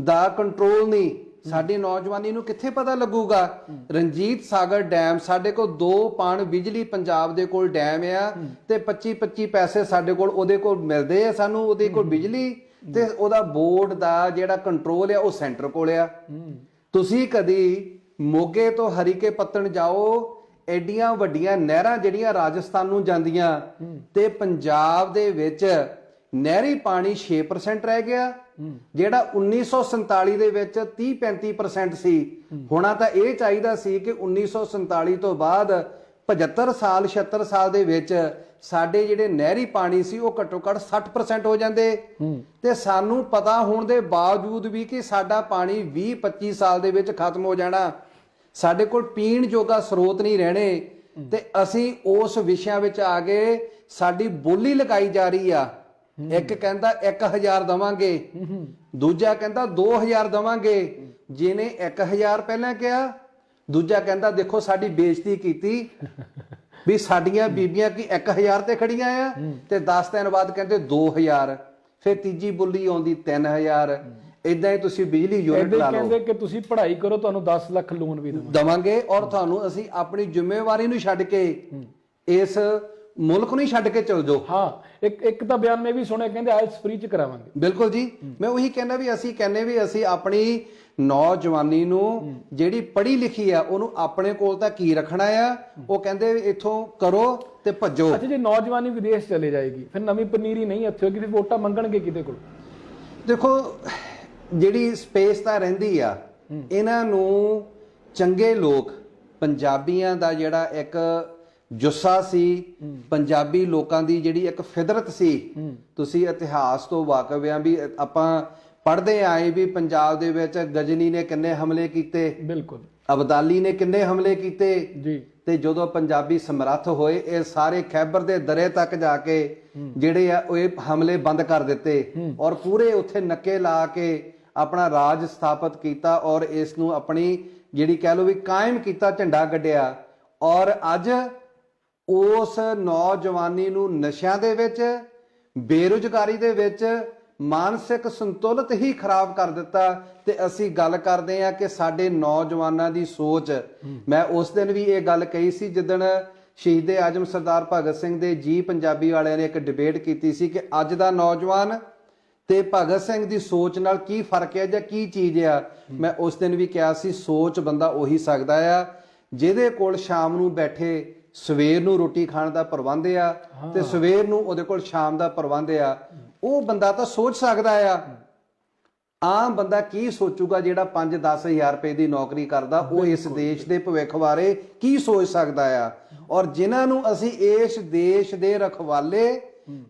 ਦਾ ਕੰਟਰੋਲ ਨਹੀਂ। ਸਾਡੀ ਨੌਜਵਾਨੀ ਨੂੰ ਕਿੱਥੇ ਪਤਾ ਲੱਗੂਗਾ? ਰਣਜੀਤ ਸਾਗਰ ਡੈਮ ਸਾਡੇ ਕੋਲ 2 ਪਣ ਬਿਜਲੀ ਪੰਜਾਬ ਦੇ ਕੋਲ ਡੈਮ ਆ ਤੇ 25 ਪੈਸੇ ਸਾਡੇ ਕੋਲ ਉਹਦੇ ਕੋਲ ਮਿਲਦੇ ਆ ਸਾਨੂੰ, ਉਹਦੇ ਕੋਲ ਬਿਜਲੀ ਤੇ ਉਹਦਾ ਬੋਰਡ ਦਾ ਜਿਹੜਾ ਕੰਟਰੋਲ ਆ ਉਹ ਸੈਂਟਰ ਕੋਲ ਆ। ਤੁਸੀਂ ਕਦੀ ਮੋਗੇ ਤੋਂ ਹਰੀਕੇ ਪੱਤਣ ਜਾਓ, ਐਡੀਆਂ ਵੱਡੀਆਂ ਨਹਿਰਾਂ ਜਿਹੜੀਆਂ ਰਾਜਸਥਾਨ ਨੂੰ ਜਾਂਦੀਆਂ, ਤੇ ਪੰਜਾਬ ਦੇ ਵਿੱਚ ਨਹਿਰੀ ਪਾਣੀ 6% ਰਹਿ ਗਿਆ, ਜਿਹੜਾ 1947 ਦੇ ਵਿੱਚ 30-35% ਸੀ। ਹੋਣਾ ਤਾਂ ਇਹ ਚਾਹੀਦਾ ਸੀ ਕਿ 1947 ਤੋਂ ਬਾਅਦ 75 ਸਾਲ 76 ਸਾਲ ਦੇ ਵਿੱਚ ਸਾਡੇ ਜਿਹੜੇ ਨਹਿਰੀ ਪਾਣੀ ਸੀ ਉਹ ਘੱਟੋ ਘੱਟ 60% ਹੋ ਜਾਂਦੇ। ਤੇ ਸਾਨੂੰ ਪਤਾ ਹੋਣ ਦੇ ਬਾਵਜੂਦ ਵੀ ਕਿ ਸਾਡਾ ਪਾਣੀ 20-25 ਸਾਲ ਦੇ ਵਿੱਚ ਖਤਮ ਹੋ ਜਾਣਾ, ਸਾਡੇ ਕੋਲ ਪੀਣ ਜੋਗਾ ਸਰੋਤ ਨਹੀਂ ਰਹਿਣੇ, ਤੇ ਅਸੀਂ ਉਸ ਵਿਸ਼ਿਆਂ ਵਿੱਚ ਆ ਗਏ। ਸਾਡੀ ਬੋਲੀ ਲਗਾਈ ਜਾ ਰਹੀ ਆ, ਇੱਕ ਕਹਿੰਦਾ 1000 ਦਵਾਂਗੇ, ਦੂਜਾ ਕਹਿੰਦਾ 2000 ਦਵਾਂਗੇ। ਜਿਹਨੇ 1000 ਪਹਿਲਾਂ ਕਿਹਾ, ਦੂਜਾ ਕਹਿੰਦਾ ਦੇਖੋ ਸਾਡੀ ਬੇਇੱਜ਼ਤੀ ਕੀਤੀ ਵੀ ਸਾਡੀਆਂ ਬੀਬੀਆਂ ਕੀ 1000 ਤੇ ਖੜੀਆਂ ਆ, ਤੇ 10 ਦਿਨ ਬਾਅਦ ਕਹਿੰਦੇ 2000, ਫਿਰ ਤੀਜੀ ਬੋਲੀ ਆਉਂਦੀ 3000। ਇਦਾਂ ਹੀ ਤੁਸੀਂ ਬਿਜਲੀ ਯੂਨਿਟ ਲਾ ਲਓ, ਕਹਿੰਦੇ ਕਿ ਤੁਸੀਂ ਪੜ੍ਹਾਈ ਕਰੋ ਤੁਹਾਨੂੰ 10 ਲੱਖ ਲੋਨ ਵੀ ਦਵਾਂਗੇ, ਔਰ ਤੁਹਾਨੂੰ ਅਸੀਂ ਆਪਣੀ ਜ਼ਿੰਮੇਵਾਰੀ ਨੂੰ ਛੱਡ ਕੇ ਇਸ ਮੁਲਕ ਨੂੰ ਛੱਡ ਕੇ ਚਲ ਜਾਓ। ਹਾਂ, ਇੱਕ ਤਾਂ ਬਿਆਨ ਮੈਂ ਵੀ ਸੁਣਿਆ, ਕਹਿੰਦੇ ਆਇਲਸ ਫ੍ਰੀ ਚ ਕਰਾਵਾਂਗੇ। ਬਿਲਕੁਲ ਜੀ, ਮੈਂ ਉਹੀ ਕਹਿੰਦਾ ਵੀ ਅਸੀਂ ਕਹਿੰਦੇ ਵੀ ਅਸੀਂ ਆਪਣੀ ਨੌਜਵਾਨੀ ਨੂੰ ਜਿਹੜੀ ਪੜ੍ਹੀ ਲਿਖੀ ਆ ਉਹਨੂੰ ਆਪਣੇ ਕੋਲ ਤਾਂ ਕੀ ਰੱਖਣਾ ਆ, ਉਹ ਕਹਿੰਦੇ ਵੀ ਇੱਥੋਂ ਕਰੋ ਤੇ ਭੱਜੋ। ਅੱਛਾ, ਜੇ ਨੌਜਵਾਨੀ ਵਿਦੇਸ਼ ਚਲੇ ਜਾਏਗੀ ਫਿਰ ਨਵੀਂ ਪਨੀਰੀ ਨਹੀਂ ਇੱਥੇ ਹੋਗੀ, ਫਿਰ ਵੋਟਾਂ ਮੰਗਣਗੇ ਕਿਹਦੇ ਕੋਲ? ਦੇਖੋ ਜਿਹੜੀ ਸਪੇਸ ਤਾਂ ਰਹਿੰਦੀ ਆ, ਇਹਨਾਂ ਨੂੰ ਚੰਗੇ ਲੋਕ, ਪੰਜਾਬੀਆਂ ਦਾ ਜਿਹੜਾ ਇੱਕ ਜੁੱਸਾ ਸੀ, ਪੰਜਾਬੀ ਲੋਕਾਂ ਦੀ ਜਿਹੜੀ ਇੱਕ ਫਿਦਰਤ ਸੀ, ਤੁਸੀਂ ਇਤਿਹਾਸ ਤੋਂ ਵਾਕਿਫ ਆ ਵੀ ਆਪਾਂ ਪੜ੍ਹਦੇ ਆਏ ਵੀ ਪੰਜਾਬ ਦੇ ਵਿੱਚ ਗਜਨੀ ਨੇ ਕਿੰਨੇ ਹਮਲੇ ਕੀਤੇ, ਬਿਲਕੁਲ, ਅਬਦਾਲੀ ਨੇ ਕਿੰਨੇ ਹਮਲੇ ਕੀਤੇ ਜੀ। ਤੇ ਜਦੋਂ ਪੰਜਾਬੀ ਸਮਰੱਥ ਹੋਏ, ਇਹ ਸਾਰੇ ਖੈਬਰ ਦੇ ਦਰੇ ਤੱਕ ਜਾ ਕੇ ਜਿਹੜੇ ਆ ਉਹ ਇਹ ਹਮਲੇ ਬੰਦ ਕਰ ਦਿੱਤੇ ਔਰ ਪੂਰੇ ਉੱਥੇ ਨੱਕੇ ਲਾ ਕੇ ਆਪਣਾ ਰਾਜ ਸਥਾਪਿਤ ਕੀਤਾ ਔਰ ਇਸ ਨੂੰ ਆਪਣੀ ਜਿਹੜੀ ਕਹਿ ਲਓ ਵੀ ਕਾਇਮ ਕੀਤਾ, ਝੰਡਾ ਗੱਡਿਆ। ਔਰ ਅੱਜ ਉਸ ਨੌਜਵਾਨੀ ਨੂੰ ਨਸ਼ਿਆਂ ਦੇ ਵਿੱਚ, ਬੇਰੁਜ਼ਗਾਰੀ ਦੇ ਵਿੱਚ, ਮਾਨਸਿਕ ਸੰਤੁਲਨ ਹੀ ਖਰਾਬ ਕਰ ਦਿੱਤਾ। ਤੇ ਅਸੀਂ ਗੱਲ ਕਰਦੇ ਆ ਕਿ ਸਾਡੇ ਨੌਜਵਾਨਾਂ ਦੀ ਸੋਚ, ਮੈਂ ਉਸ ਦਿਨ ਵੀ ਇਹ ਗੱਲ ਕਹੀ ਸੀ ਜਿੱਦਣ ਸ਼ਹੀਦ ਆਜ਼ਮ ਸਰਦਾਰ ਭਗਤ ਸਿੰਘ ਦੇ ਜੀ ਪੰਜਾਬੀ ਵਾਲਿਆਂ ਨੇ ਇੱਕ ਡਿਬੇਟ ਕੀਤੀ ਸੀ ਕਿ ਅੱਜ ਦਾ ਨੌਜਵਾਨ ਤੇ ਭਗਤ ਸਿੰਘ ਦੀ ਸੋਚ ਨਾਲ ਕੀ ਫਰਕ ਹੈ ਜਾਂ ਕੀ ਚੀਜ਼ ਆ। ਮੈਂ ਉਸ ਦਿਨ ਵੀ ਕਿਹਾ ਸੀ ਸੋਚ ਬੰਦਾ ਉਹੀ ਸਕਦਾ ਆ ਜਿਹਦੇ ਕੋਲ ਸ਼ਾਮ ਨੂੰ ਬੈਠੇ ਸਵੇਰ ਨੂੰ ਰੋਟੀ ਖਾਣ ਦਾ ਪ੍ਰਬੰਧ ਆ ਤੇ ਸਵੇਰ ਨੂੰ ਉਹਦੇ ਕੋਲ ਸ਼ਾਮ ਦਾ ਪ੍ਰਬੰਧ ਆ। ਉਹ ਬੰਦਾ ਤਾਂ ਸੋਚ ਸਕਦਾ ਆ। ਆਮ ਬੰਦਾ ਕੀ ਸੋਚੂਗਾ ਜਿਹੜਾ 5-10 ਹਜ਼ਾਰ ਰੁਪਏ ਦੀ ਨੌਕਰੀ ਕਰਦਾ? ਉਹ ਇਸ ਦੇਸ਼ ਦੇ ਭਵਿੱਖ ਬਾਰੇ ਕੀ ਸੋਚ ਸਕਦਾ ਆ? ਔਰ ਜਿਨ੍ਹਾਂ ਨੂੰ ਅਸੀਂ ਇਸ ਦੇਸ਼ ਦੇ ਰਖਵਾਲੇ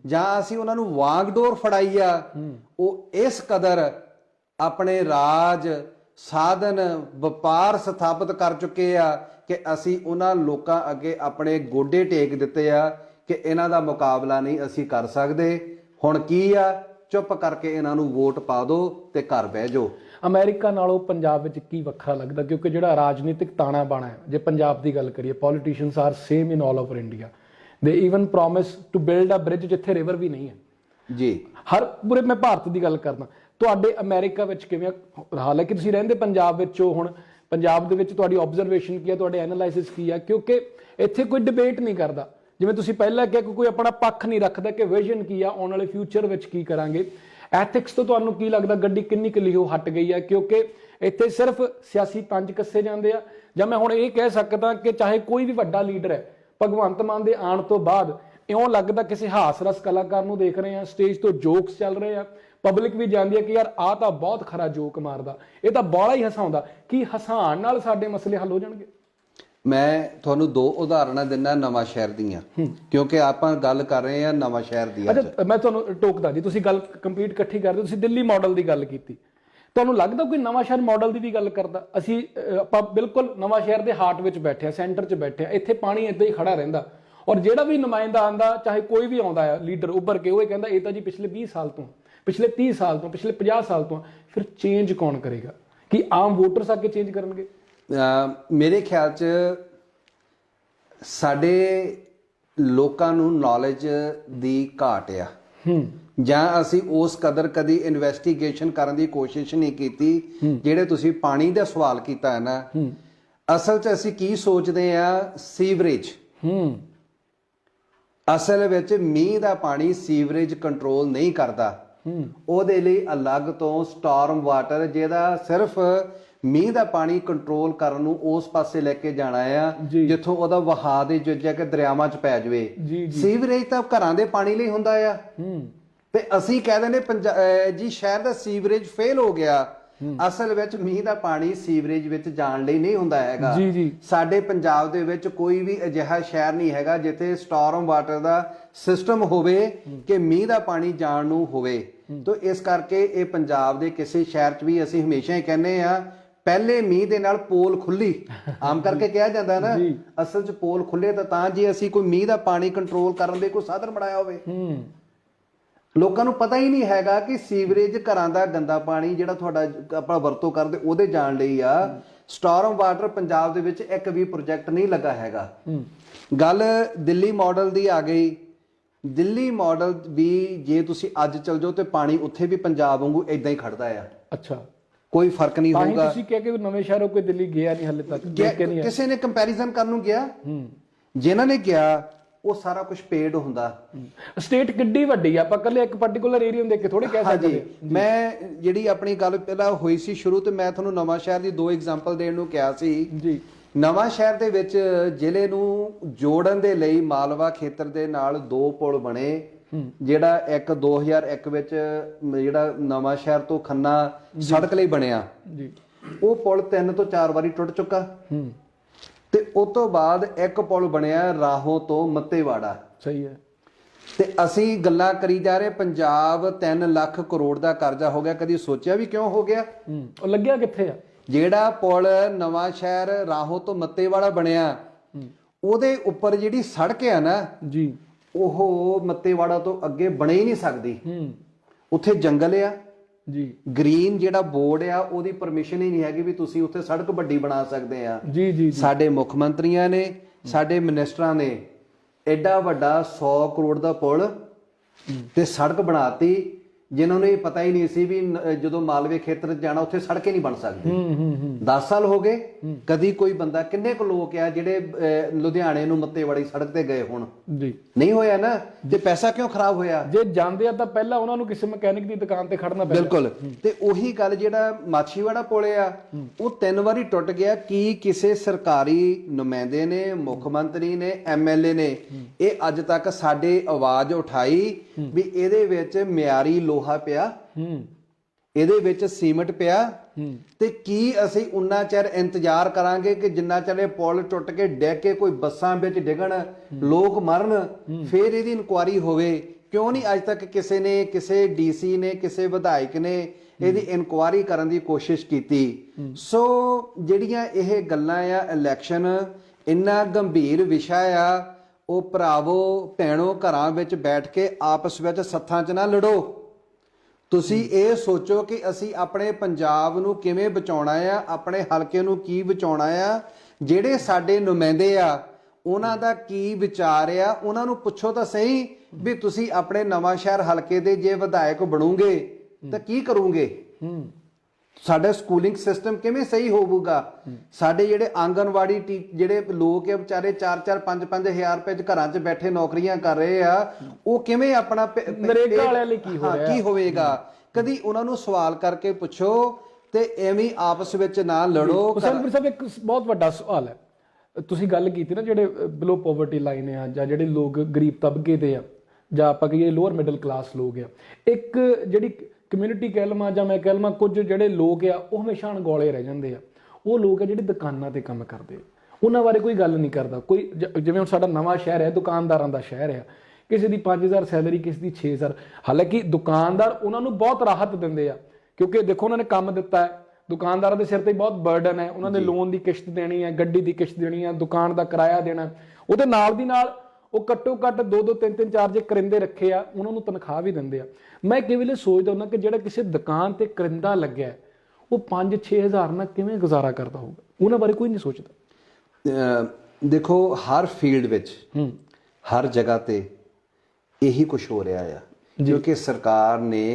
ਜਾਂ ਅਸੀਂ ਉਹਨਾਂ ਨੂੰ ਵਾਂਗਡੋਰ ਫੜਾਈ ਆ, ਉਹ ਇਸ ਕਦਰ ਆਪਣੇ ਰਾਜ, ਸਾਧਨ, ਵਪਾਰ ਸਥਾਪਿਤ ਕਰ ਚੁੱਕੇ ਆ ਕਿ ਅਸੀਂ ਉਹਨਾਂ ਲੋਕਾਂ ਅੱਗੇ ਆਪਣੇ ਗੋਡੇ ਟੇਕ ਦਿੱਤੇ ਆ ਕਿ ਇਹਨਾਂ ਦਾ ਮੁਕਾਬਲਾ ਨਹੀਂ ਅਸੀਂ ਕਰ ਸਕਦੇ। ਹੁਣ ਕੀ ਆ, ਚੁੱਪ ਕਰਕੇ ਇਹਨਾਂ ਨੂੰ ਵੋਟ ਪਾ ਦਿਓ ਤੇ ਘਰ ਬਹਿ ਜਾਓ। ਅਮਰੀਕਾ ਨਾਲੋਂ ਪੰਜਾਬ ਵਿੱਚ ਕੀ ਵੱਖਰਾ ਲੱਗਦਾ? ਕਿਉਂਕਿ ਜਿਹੜਾ ਰਾਜਨੀਤਿਕ ਤਾਣਾ ਬਾਣਾ ਹੈ, ਜੇ ਪੰਜਾਬ ਦੀ ਗੱਲ ਕਰੀਏ, politicians are same in all over India. They even promise to build a bridge ਜਿੱਥੇ ਰਿਵਰ ਵੀ ਨਹੀਂ ਹੈ ਜੀ। ਹਰ ਪੂਰੇ, ਮੈਂ ਭਾਰਤ ਦੀ ਗੱਲ ਕਰਦਾ, ਤੁਹਾਡੇ ਅਮਰੀਕਾ ਵਿੱਚ ਕਿਵੇਂ ਹਾਲ ਹੈ? ਕਿ ਤੁਸੀਂ ਰਹਿੰਦੇ ਪੰਜਾਬ ਵਿੱਚ ਹੋ, ਹੁਣ ਪੰਜਾਬ ਦੇ ਵਿੱਚ ਤੁਹਾਡੀ ਆਬਜ਼ਰਵੇਸ਼ਨ ਕੀ ਹੈ, ਤੁਹਾਡੇ ਐਨਾਲਾਈਸਿਸ ਕੀ ਹੈ? ਕਿਉਂਕਿ ਇੱਥੇ ਕੋਈ ਡਿਬੇਟ ਨਹੀਂ ਕਰਦਾ, ਜਿਵੇਂ ਤੁਸੀਂ ਪਹਿਲਾਂ ਕਿਹਾ ਕਿ ਕੋਈ ਆਪਣਾ ਪੱਖ ਨਹੀਂ ਰੱਖਦਾ ਕਿ ਵਿਜ਼ਨ ਕੀ ਆ, ਆਉਣ ਵਾਲੇ ਫਿਊਚਰ ਵਿੱਚ ਕੀ ਕਰਾਂਗੇ। ਐਥਿਕਸ ਤੋਂ ਤੁਹਾਨੂੰ ਕੀ ਲੱਗਦਾ ਗੱਡੀ ਕਿੰਨੀ ਕੁ ਲਿਓ ਹਟ ਗਈ ਹੈ? ਕਿਉਂਕਿ ਇੱਥੇ ਸਿਰਫ ਸਿਆਸੀ ਪੰਜ ਕੱਸੇ ਜਾਂਦੇ ਆ। ਜਾਂ ਮੈਂ ਹੁਣ ਇਹ ਕਹਿ ਸਕਦਾ ਕਿ ਚਾਹੇ ਕੋਈ ਵੀ ਵੱਡਾ ਲੀਡਰ ਹੈ, ਭਗਵੰਤ ਮਾਨ ਦੇ ਆਉਣ ਤੋਂ ਬਾਅਦ ਇਉਂ ਲੱਗਦਾ ਕਿਸੇ ਹਾਸ ਰਸ ਕਲਾਕਾਰ ਨੂੰ ਦੇਖ ਰਹੇ ਆ, ਸਟੇਜ ਤੋਂ ਜੋਕਸ ਚੱਲ ਰਹੇ ਆ, ਪਬਲਿਕ ਵੀ ਜਾਂਦੀ ਹੈ ਕਿ ਯਾਰ ਆਹ ਤਾਂ ਬਹੁਤ ਖਰਾ ਜੋਕ ਮਾਰਦਾ, ਇਹ ਤਾਂ ਬਾਹਲਾ ਹੀ ਹਸਾਉਂਦਾ। ਕੀ ਹਸਾਉਣ ਨਾਲ ਸਾਡੇ ਮਸਲੇ ਹੱਲ ਹੋ ਜਾਣਗੇ? ਮੈਂ ਤੁਹਾਨੂੰ 2 ਉਦਾਹਰਨਾਂ ਦਿੰਦਾ ਨਵਾਂ ਸ਼ਹਿਰ ਦੀਆਂ, ਕਿਉਂਕਿ ਆਪਾਂ ਗੱਲ ਕਰ ਰਹੇ ਹਾਂ ਨਵਾਂ ਸ਼ਹਿਰ ਦੀ। ਅੱਛਾ, ਮੈਂ ਤੁਹਾਨੂੰ ਟੋਕਦਾ ਜੀ, ਤੁਸੀਂ ਗੱਲ ਕੰਪਲੀਟ ਇਕੱਠੀ ਕਰਦੇ, ਤੁਸੀਂ ਦਿੱਲੀ ਮਾਡਲ ਦੀ ਗੱਲ ਕੀਤੀ, ਤੁਹਾਨੂੰ ਲੱਗਦਾ ਕੋਈ ਨਵਾਂ ਸ਼ਹਿਰ ਮਾਡਲ ਦੀ ਵੀ ਗੱਲ ਕਰਦਾ? ਅਸੀਂ ਆਪਾਂ ਬਿਲਕੁਲ ਨਵਾਂ ਸ਼ਹਿਰ ਦੇ ਹਾਰਟ ਵਿੱਚ ਬੈਠੇ ਆ, ਸੈਂਟਰ 'ਚ ਬੈਠੇ ਆ, ਇੱਥੇ ਪਾਣੀ ਇੱਦਾਂ ਹੀ ਖੜਾ ਰਹਿੰਦਾ ਔਰ ਜਿਹੜਾ ਵੀ ਨੁਮਾਇੰਦਾ ਆਂਦਾ, ਚਾਹੇ ਕੋਈ ਵੀ ਆਉਂਦਾ ਆ ਲੀਡਰ ਉੱਭਰ ਕੇ, ਉਹ ਇਹ ਕਹਿੰਦਾ ਇਹ ਤਾਂ ਜੀ ਪਿਛਲੇ 20 ਸਾਲ ਤੋਂ, ਪਿਛਲੇ 30 ਸਾਲ ਤੋਂ, ਪਿਛਲੇ 50 ਸਾਲ ਤੋਂ। ਫਿਰ ਚੇਂਜ ਕੌਣ ਕਰੇਗਾ? ਕਿ ਆਮ ਵੋਟਰਸ ਆ ਕੇ ਚੇਂਜ ਕਰਨਗੇ? ਮੇਰੇ ਖਿਆਲ 'ਚ ਸਾਡੇ ਲੋਕਾਂ ਨੂੰ ਨੌਲੇਜ ਦੀ ਘਾਟ ਆ, ਜਾਂ ਅਸੀਂ ਉਸ ਕਦਰ ਕਦੀ ਇਨਵੈਸਟੀਗੇਸ਼ਨ ਕਰਨ ਦੀ ਕੋਸ਼ਿਸ਼ ਨਹੀਂ ਕੀਤੀ। ਜਿਹੜੇ ਤੁਸੀਂ ਪਾਣੀ ਦਾ ਸਵਾਲ ਕੀਤਾ ਹੈ ਨਾ, ਅਸਲ 'ਚ ਅਸੀਂ ਕੀ ਸੋਚਦੇ ਆ? ਸੀਵਰੇਜ। ਅਸਲ ਵਿੱਚ ਮੀਂਹ ਦਾ ਪਾਣੀ ਸੀਵਰੇਜ ਕੰਟਰੋਲ ਨਹੀਂ ਕਰਦਾ। ਉਹਦੇ ਲਈ ਅਲੱਗ ਤੋਂ ਸਟਾਰਮ ਵਾਟਰ, ਜਿਹਦਾ ਸਿਰਫ ਮੀਂਹ ਦਾ ਪਾਣੀ ਕੰਟਰੋਲ ਕਰਨ ਨੂੰ ਉਸ ਪਾਸੇ ਲੈ ਕੇ ਜਾਣਾ ਆ ਜਿੱਥੋਂ ਉਹਦਾ ਵਹਾਅ ਦੇ ਜਾ ਕੇ ਦਰਿਆਵਾਂ 'ਚ ਪੈ ਜਾਵੇ। ਸੀਵਰੇਜ ਤਾਂ ਘਰਾਂ ਦੇ ਪਾਣੀ ਲਈ ਹੁੰਦਾ ਆ। ਤੇ ਅਸੀਂ ਕਹਿ ਦਿੰਦੇ ਜੀ ਸ਼ਹਿਰ ਦਾ ਸੀਵਰੇਜ ਫੇਲ ਹੋ ਗਿਆ। ਅਸਲ ਵਿੱਚ ਮੀਂਹ ਦਾ ਪਾਣੀ ਸੀਵਰੇਜ ਵਿੱਚ ਜਾਣ ਲਈ ਨਹੀਂ ਹੁੰਦਾ ਹੈਗਾ। ਸਾਡੇ ਪੰਜਾਬ ਦੇ ਵਿੱਚ ਕੋਈ ਵੀ ਅਜਿਹਾ ਸ਼ਹਿਰ ਨਹੀਂ ਹੈਗਾ ਜਿੱਥੇ ਸਟਾਰਮ ਵਾਟਰ ਦਾ ਸਿਸਟਮ ਹੋਵੇ ਕਿ ਮੀਂਹ ਦਾ ਪਾਣੀ ਜਾਣ ਨੂੰ ਹੋਵੇ। ਤਾਂ ਇਸ ਕਰਕੇ ਇਹ ਪੰਜਾਬ ਦੇ ਕਿਸੇ ਸ਼ਹਿਰ 'ਚ ਵੀ ਅਸੀਂ ਹਮੇਸ਼ਾ ਹੀ ਕਹਿੰਦੇ ਆ, ਪਹਿਲੇ ਮੀਂਹ ਦੇ ਨਾਲ ਪੋਲ ਖੁੱਲੀ, ਆਮ ਕਰਕੇ ਕਿਹਾ ਜਾਂਦਾ ਨਾ, ਅਸਲ 'ਚ ਪੋਲ ਖੁੱਲੇ ਤਾਂ ਜੀ ਅਸੀਂ ਕੋਈ ਮੀਂਹ ਦਾ ਪਾਣੀ ਕੰਟਰੋਲ ਕਰਨ ਦੇ ਕੋਈ ਸਾਧਨ ਬਣਾਇਆ ਹੋਵੇ। ਲੋਕਾਂ ਨੂੰ ਪਤਾ ਹੀ ਨਹੀਂ ਹੈਗਾ ਕਿ ਸੀਵਰੇਜ ਘਰਾਂ ਦਾ ਗੰਦਾ ਪਾਣੀ ਜਿਹੜਾ ਤੁਹਾਡਾ ਆਪਾਂ ਵਰਤੋਂ ਕਰਦੇ ਉਹਦੇ ਜਾਣ ਲਈ ਆ। ਸਟਾਰਮ ਵਾਟਰ ਪੰਜਾਬ ਦੇ ਵਿੱਚ ਇੱਕ ਵੀ ਪ੍ਰੋਜੈਕਟ ਨਹੀਂ ਲੱਗਾ ਹੈਗਾ। ਗੱਲ ਦਿੱਲੀ ਮਾਡਲ ਦੀ ਆ ਗਈ। ਦਿੱਲੀ ਮਾਡਲ ਵੀ ਜੇ ਤੁਸੀਂ ਅੱਜ ਚਲ ਜਾਓ ਤੇ ਪਾਣੀ ਉੱਥੇ ਵੀ ਪੰਜਾਬ ਵਾਂਗੂ ਇਦਾਂ ਹੀ ਖੜਦਾ ਆ। ਅੱਛਾ, ਕੋਈ ਫਰਕ ਨਹੀਂ ਹੋਊਗਾ। ਤੁਸੀਂ ਕਹਿ ਕੇ ਨਵੇਂ ਸ਼ਹਿਰੋਂ ਕੋਈ ਦਿੱਲੀ ਗਿਆ ਨਹੀਂ ਹਲੇ ਤੱਕ? ਕਿਸੇ ਨੇ ਕੰਪੈਰੀਜ਼ਨ ਕਰਨ ਨੂੰ ਗਿਆ, ਜਿਨ੍ਹਾਂ ਨੇ ਗਿਆ ਉਹ ਸਾਰਾ ਕੁਝ ਪੇਡ ਹੁੰਦਾ। ਸਟੇਟ ਕਿੱਡੀ ਵੱਡੀ ਆ, ਆਪਾਂ ਇਕੱਲੇ ਇੱਕ ਪਾਰਟਿਕੂਲਰ ਏਰੀਆ ਨੂੰ ਦੇਖ ਕੇ ਥੋੜੀ ਕਹਿ ਸਕਦੇ। ਮੈਂ ਜਿਹੜੀ ਆਪਣੀ ਗੱਲ ਪਹਿਲਾਂ ਹੋਈ ਸੀ ਸ਼ੁਰੂ ਤੇ ਮੈਂ ਤੁਹਾਨੂੰ ਨਵਾਂ ਸ਼ਹਿਰ ਦੀ 2 ਐਗਜ਼ਾਮਪਲ ਦੇਣ ਨੂੰ ਕਿਹਾ ਸੀ ਜੀ। ਨਵਾਂ ਸ਼ਹਿਰ ਦੇ ਵਿੱਚ ਜ਼ਿਲ੍ਹੇ ਨੂੰ ਜੋੜਨ ਦੇ ਲਈ ਮਾਲਵਾ ਖੇਤਰ ਦੇ ਨਾਲ 2 ਪੁਲ ਬਣੇ, ਜਿਹੜਾ ਇੱਕ 2001 ਵਿੱਚ ਜਿਹੜਾ ਨਵਾਂ ਸ਼ਹਿਰ ਤੋਂ ਖੰਨਾ ਸੜਕ ਲਈ ਬਣਿਆ ਜੀ, ਉਹ ਪੁਲ 3 ਤੋਂ 4 ਵਾਰੀ ਟੁੱਟ ਚੁੱਕਾ। ਤੇ ਉਸ ਤੋਂ ਬਾਅਦ ਇੱਕ ਪੁਲ ਬਣਿਆ ਰਾਹੋਂ ਤੋਂ ਮੱਤੇਵਾੜਾ। ਸਹੀ ਹੈ। ਤੇ ਅਸੀਂ ਗੱਲਾਂ ਕਰੀ ਜਾ ਰਹੇ ਪੰਜਾਬ 3 ਲੱਖ ਕਰੋੜ ਦਾ ਕਰਜ਼ਾ ਹੋ ਗਿਆ, ਕਦੀ ਸੋਚਿਆ ਵੀ ਕਿਉਂ ਹੋ ਗਿਆ? ਉਹ ਲੱਗਿਆ ਕਿੱਥੇ ਆ? ਜਿਹੜਾ ਪੁਲ ਨਵਾਂ ਸ਼ਹਿਰ ਰਾਹੋਂ ਤੋਂ ਮੱਤੇਵਾੜਾ ਬਣਿਆ ਉਹਦੇ ਉੱਪਰ ਜਿਹੜੀ ਸੜਕ ਆ ਨਾ ਜੀ, ਉਹ ਮੱਤੇਵਾੜਾ ਤੋਂ ਅੱਗੇ ਬਣੇ ਹੀ ਨਹੀਂ ਸਕਦੀ। ਉੱਥੇ ਜੰਗਲ ਆ ਜੀ, ਗ੍ਰੀਨ ਜਿਹੜਾ ਬੋਰਡ ਆ ਉਹਦੀ ਪਰਮਿਸ਼ਨ ਹੀ ਨਹੀਂ ਹੈਗੀ ਵੀ ਤੁਸੀਂ ਉੱਥੇ ਸੜਕ ਵੱਡੀ ਬਣਾ ਸਕਦੇ ਆ। ਜੀ ਜੀ। ਸਾਡੇ ਮੁੱਖ ਮੰਤਰੀਆਂ ਨੇ, ਸਾਡੇ ਮਿਨਿਸਟਰਾਂ ਨੇ ਐਡਾ ਵੱਡਾ 100 ਕਰੋੜ ਦਾ ਪੁਲ ਤੇ ਸੜਕ ਬਣਾਤੀ, ਜਿਨ੍ਹਾਂ ਨੂੰ ਇਹ ਪਤਾ ਹੀ ਨਹੀਂ ਸੀ ਵੀ ਜਦੋਂ ਮਾਲਵੇ ਖੇਤਰ 'ਚ ਜਾਣਾ ਉੱਥੇ ਸੜਕ ਹੀ ਨਹੀਂ ਬਣ ਸਕਦੀ। 10 ਸਾਲ ਹੋ ਗਏ, ਕਦੀ ਕੋਈ ਬੰਦਾ, ਕਿੰਨੇ ਕੁ ਲੋਕ ਆ ਜਿਹੜੇ ਲੁਧਿਆਣੇ ਨੂੰ ਮੱਤੇਵਾੜੀ ਸੜਕ ਤੇ ਗਏ ਹੁਣ? ਜੀ ਨਹੀਂ ਹੋਇਆ ਨਾ। ਤੇ ਪੈਸਾ ਕਿਉਂ ਖਰਾਬ ਹੋਇਆ? ਜੇ ਜਾਂਦੇ ਆ ਤਾਂ ਪਹਿਲਾਂ ਉਹਨਾਂ ਨੂੰ ਕਿਸੇ ਮਕੈਨਿਕ ਦੀ ਦੁਕਾਨ ਤੇ ਖੜਨਾ ਪੈਂਦਾ। ਬਿਲਕੁਲ। ਤੇ ਉਹੀ ਗੱਲ, ਜਿਹੜਾ ਮਾਛੀਵਾੜਾ ਪੁਲ ਆ ਉਹ 3 ਵਾਰੀ ਟੁੱਟ ਗਿਆ। ਕੀ ਕਿਸੇ ਸਰਕਾਰੀ ਨੁਮਾਇੰਦੇ ਨੇ, ਮੁੱਖ ਮੰਤਰੀ ਨੇ, ਐਮਐਲਏ ਨੇ ਇਹ ਅੱਜ ਤੱਕ ਸਾਡੇ ਆਵਾਜ਼ ਉਠਾਈ ਵੀ ਇਹਦੇ ਵਿੱਚ ਮਿਆਰੀ ਲੋਹਾ ਪਿਆ, ਇਹਦੇ ਵਿੱਚ ਸੀਮਟ ਪਿਆ? ਤੇ ਕੀ ਅਸੀਂ ਉਨਾ ਚਿਰ ਇੰਤਜ਼ਾਰ ਕਰਾਂਗੇ ਕਿ ਜਿੰਨਾ ਚਿਰ ਇਹ ਪੁਲ ਟੁੱਟ ਕੇ ਡਿੱਗ ਕੇ ਕੋਈ ਬੱਸਾਂ ਵਿੱਚ ਡਿੱਗਣ, ਲੋਕ ਮਰਨ, ਫਿਰ ਇਹਦੀ ਇਨਕੁਆਰੀ ਹੋਵੇ? ਕਿਉਂ ਨਹੀਂ ਅੱਜ ਤੱਕ ਕਿਸੇ ਨੇ, ਕਿਸੇ ਡੀਸੀ ਨੇ, ਕਿਸੇ ਵਿਧਾਇਕ ਨੇ ਇਹਦੀ ਇਨਕੁਆਰੀ ਕਰਨ ਦੀ ਕੋਸ਼ਿਸ਼ ਕੀਤੀ? ਸੋ ਜਿਹੜੀਆਂ ਇਹ ਗੱਲਾਂ ਆ, ਇਲੈਕਸ਼ਨ ਇੰਨਾ ਗੰਭੀਰ ਵਿਸ਼ਾ ਆ, ਉਹ ਭਰਾਵੋ ਭੈਣੋ ਘਰਾਂ ਵਿੱਚ ਬੈਠ ਕੇ ਆਪਸ ਵਿੱਚ ਸੱਥਾਂ 'ਚ ਨਾ ਲੜੋ। ਤੁਸੀਂ ਇਹ ਸੋਚੋ ਕਿ ਅਸੀਂ ਆਪਣੇ ਪੰਜਾਬ ਨੂੰ ਕਿਵੇਂ ਬਚਾਉਣਾ ਆ, ਆਪਣੇ ਹਲਕੇ ਨੂੰ ਕੀ ਬਚਾਉਣਾ ਆ। ਜਿਹੜੇ ਸਾਡੇ ਨੁਮਾਇੰਦੇ ਆ ਉਹਨਾਂ ਦਾ ਕੀ ਵਿਚਾਰ ਆ, ਉਹਨਾਂ ਨੂੰ ਪੁੱਛੋ ਤਾਂ ਸਹੀ ਵੀ ਤੁਸੀਂ ਆਪਣੇ ਨਵਾਂ ਸ਼ਹਿਰ ਹਲਕੇ ਦੇ ਜੇ ਵਿਧਾਇਕ ਬਣੋਗੇ ਤਾਂ ਕੀ ਕਰੋਗੇ? ਸਾਡਾ ਸਕੂਲਿੰਗ ਸਿਸਟਮ ਕਿਵੇਂ ਸਹੀ ਹੋਊਗਾ? ਸਾਡੇ ਜਿਹੜੇ ਆਂਗਨਵਾੜੀ ਜਿਹੜੇ ਲੋਕ ਆ ਵਿਚਾਰੇ 4-4 5-5 ਹਜ਼ਾਰ ਰੁਪਏ ਚ ਘਰਾਂ 'ਚ ਬੈਠੇ ਨੌਕਰੀਆਂ ਕਰ ਰਹੇ ਆ, ਉਹ ਕਿਵੇਂ ਆਪਣਾ ਨਰੇਗਾ ਵਾਲਿਆਂ ਲਈ ਕੀ ਹੋਵੇਗਾ? ਕਦੀ ਉਹਨਾਂ ਨੂੰ ਸਵਾਲ ਕਰਕੇ ਪੁੱਛੋ ਤੇ ਐਵੇਂ ਆਪਸ ਵਿੱਚ ਨਾ ਲੜੋ। ਸਾਹਿਬ ਇੱਕ ਬਹੁਤ ਵੱਡਾ ਸਵਾਲ ਹੈ, ਤੁਸੀਂ ਗੱਲ ਕੀਤੀ ਨਾ ਜਿਹੜੇ ਬਿਲੋ ਪੋਵਰਟੀ ਲਾਈਨ ਆ ਜਾਂ ਜਿਹੜੇ ਲੋਕ ਗਰੀਬ ਤਬਕੇ ਦੇ ਆ ਜਾਂ ਆਪਾਂ ਕਹੀਏ ਲੋਅਰ ਮਿਡਲ ਕਲਾਸ ਲੋਕ ਆ, ਇੱਕ ਜਿਹੜੀ ਕਮਿਊਨਿਟੀ ਕਹਿ ਲਵਾਂ ਜਾਂ ਮੈਂ ਕਹਿ ਲਵਾਂ, ਕੁਝ ਜਿਹੜੇ ਲੋਕ ਆ ਉਹ ਹਮੇਸ਼ਾ ਅਣਗੌਲੇ ਰਹਿ ਜਾਂਦੇ ਆ। ਉਹ ਲੋਕ ਆ ਜਿਹੜੇ ਦੁਕਾਨਾਂ ਤੇ ਕੰਮ ਕਰਦੇ, ਉਹਨਾਂ ਬਾਰੇ ਕੋਈ ਗੱਲ ਨਹੀਂ ਕਰਦਾ। ਕੋਈ ਜਿਵੇਂ ਹੁਣ ਸਾਡਾ ਨਵਾਂ ਸ਼ਹਿਰ ਹੈ, ਦੁਕਾਨਦਾਰਾਂ ਦਾ ਸ਼ਹਿਰ ਆ, ਕਿਸੇ ਦੀ 5000 ਸੈਲਰੀ, ਕਿਸੇ ਦੀ 6000। ਹਾਲਾਂਕਿ ਦੁਕਾਨਦਾਰ ਉਹਨਾਂ ਨੂੰ ਬਹੁਤ ਰਾਹਤ ਦਿੰਦੇ ਆ, ਕਿਉਂਕਿ ਦੇਖੋ ਉਹਨਾਂ ਨੇ ਕੰਮ ਦਿੱਤਾ ਹੈ, ਦੁਕਾਨਦਾਰਾਂ ਦੇ ਸਿਰ ਤੇ ਬਹੁਤ ਬਰਡਨ ਹੈ, ਉਹਨਾਂ ਦੇ ਲੋਨ ਦੀ ਕਿਸ਼ਤ ਦੇਣੀ ਹੈ, ਗੱਡੀ ਦੀ ਕਿਸ਼ਤ ਦੇਣੀ ਹੈ, ਦੁਕਾਨ ਦਾ ਕਿਰਾਇਆ ਦੇਣਾ। ਉਹਦੇ ਨਾਲ ਦੀ ਨਾਲ ਉਹ ਘੱਟੋ ਘੱਟ 2-2 3-3 4 ਜੇ ਕਰਿੰਦੇ ਰੱਖੇ ਆ, ਉਹਨਾਂ ਨੂੰ ਤਨਖਾਹ ਵੀ ਦਿੰਦੇ ਆ। ਮੈਂ ਕਈ ਵੇਲੇ ਸੋਚਦਾ ਹੁੰਦਾ ਕਿ ਜਿਹੜਾ ਕਿਸੇ ਦੁਕਾਨ ਤੇ ਕਰਿੰਦਾ ਲੱਗਿਆ ਉਹ 5-6 ਹਜ਼ਾਰ ਨਾਲ ਕਿਵੇਂ ਗੁਜ਼ਾਰਾ ਕਰਦਾ ਹੋਊਗਾ? ਉਹਨਾਂ ਬਾਰੇ ਕੋਈ ਨਹੀਂ ਸੋਚਦਾ। ਦੇਖੋ ਹਰ ਫੀਲਡ ਵਿੱਚ, ਹਰ ਜਗ੍ਹਾ ਤੇ ਇਹੀ ਕੁਝ ਹੋ ਰਿਹਾ ਆ, ਕਿਉਂਕਿ ਸਰਕਾਰ ਨੇ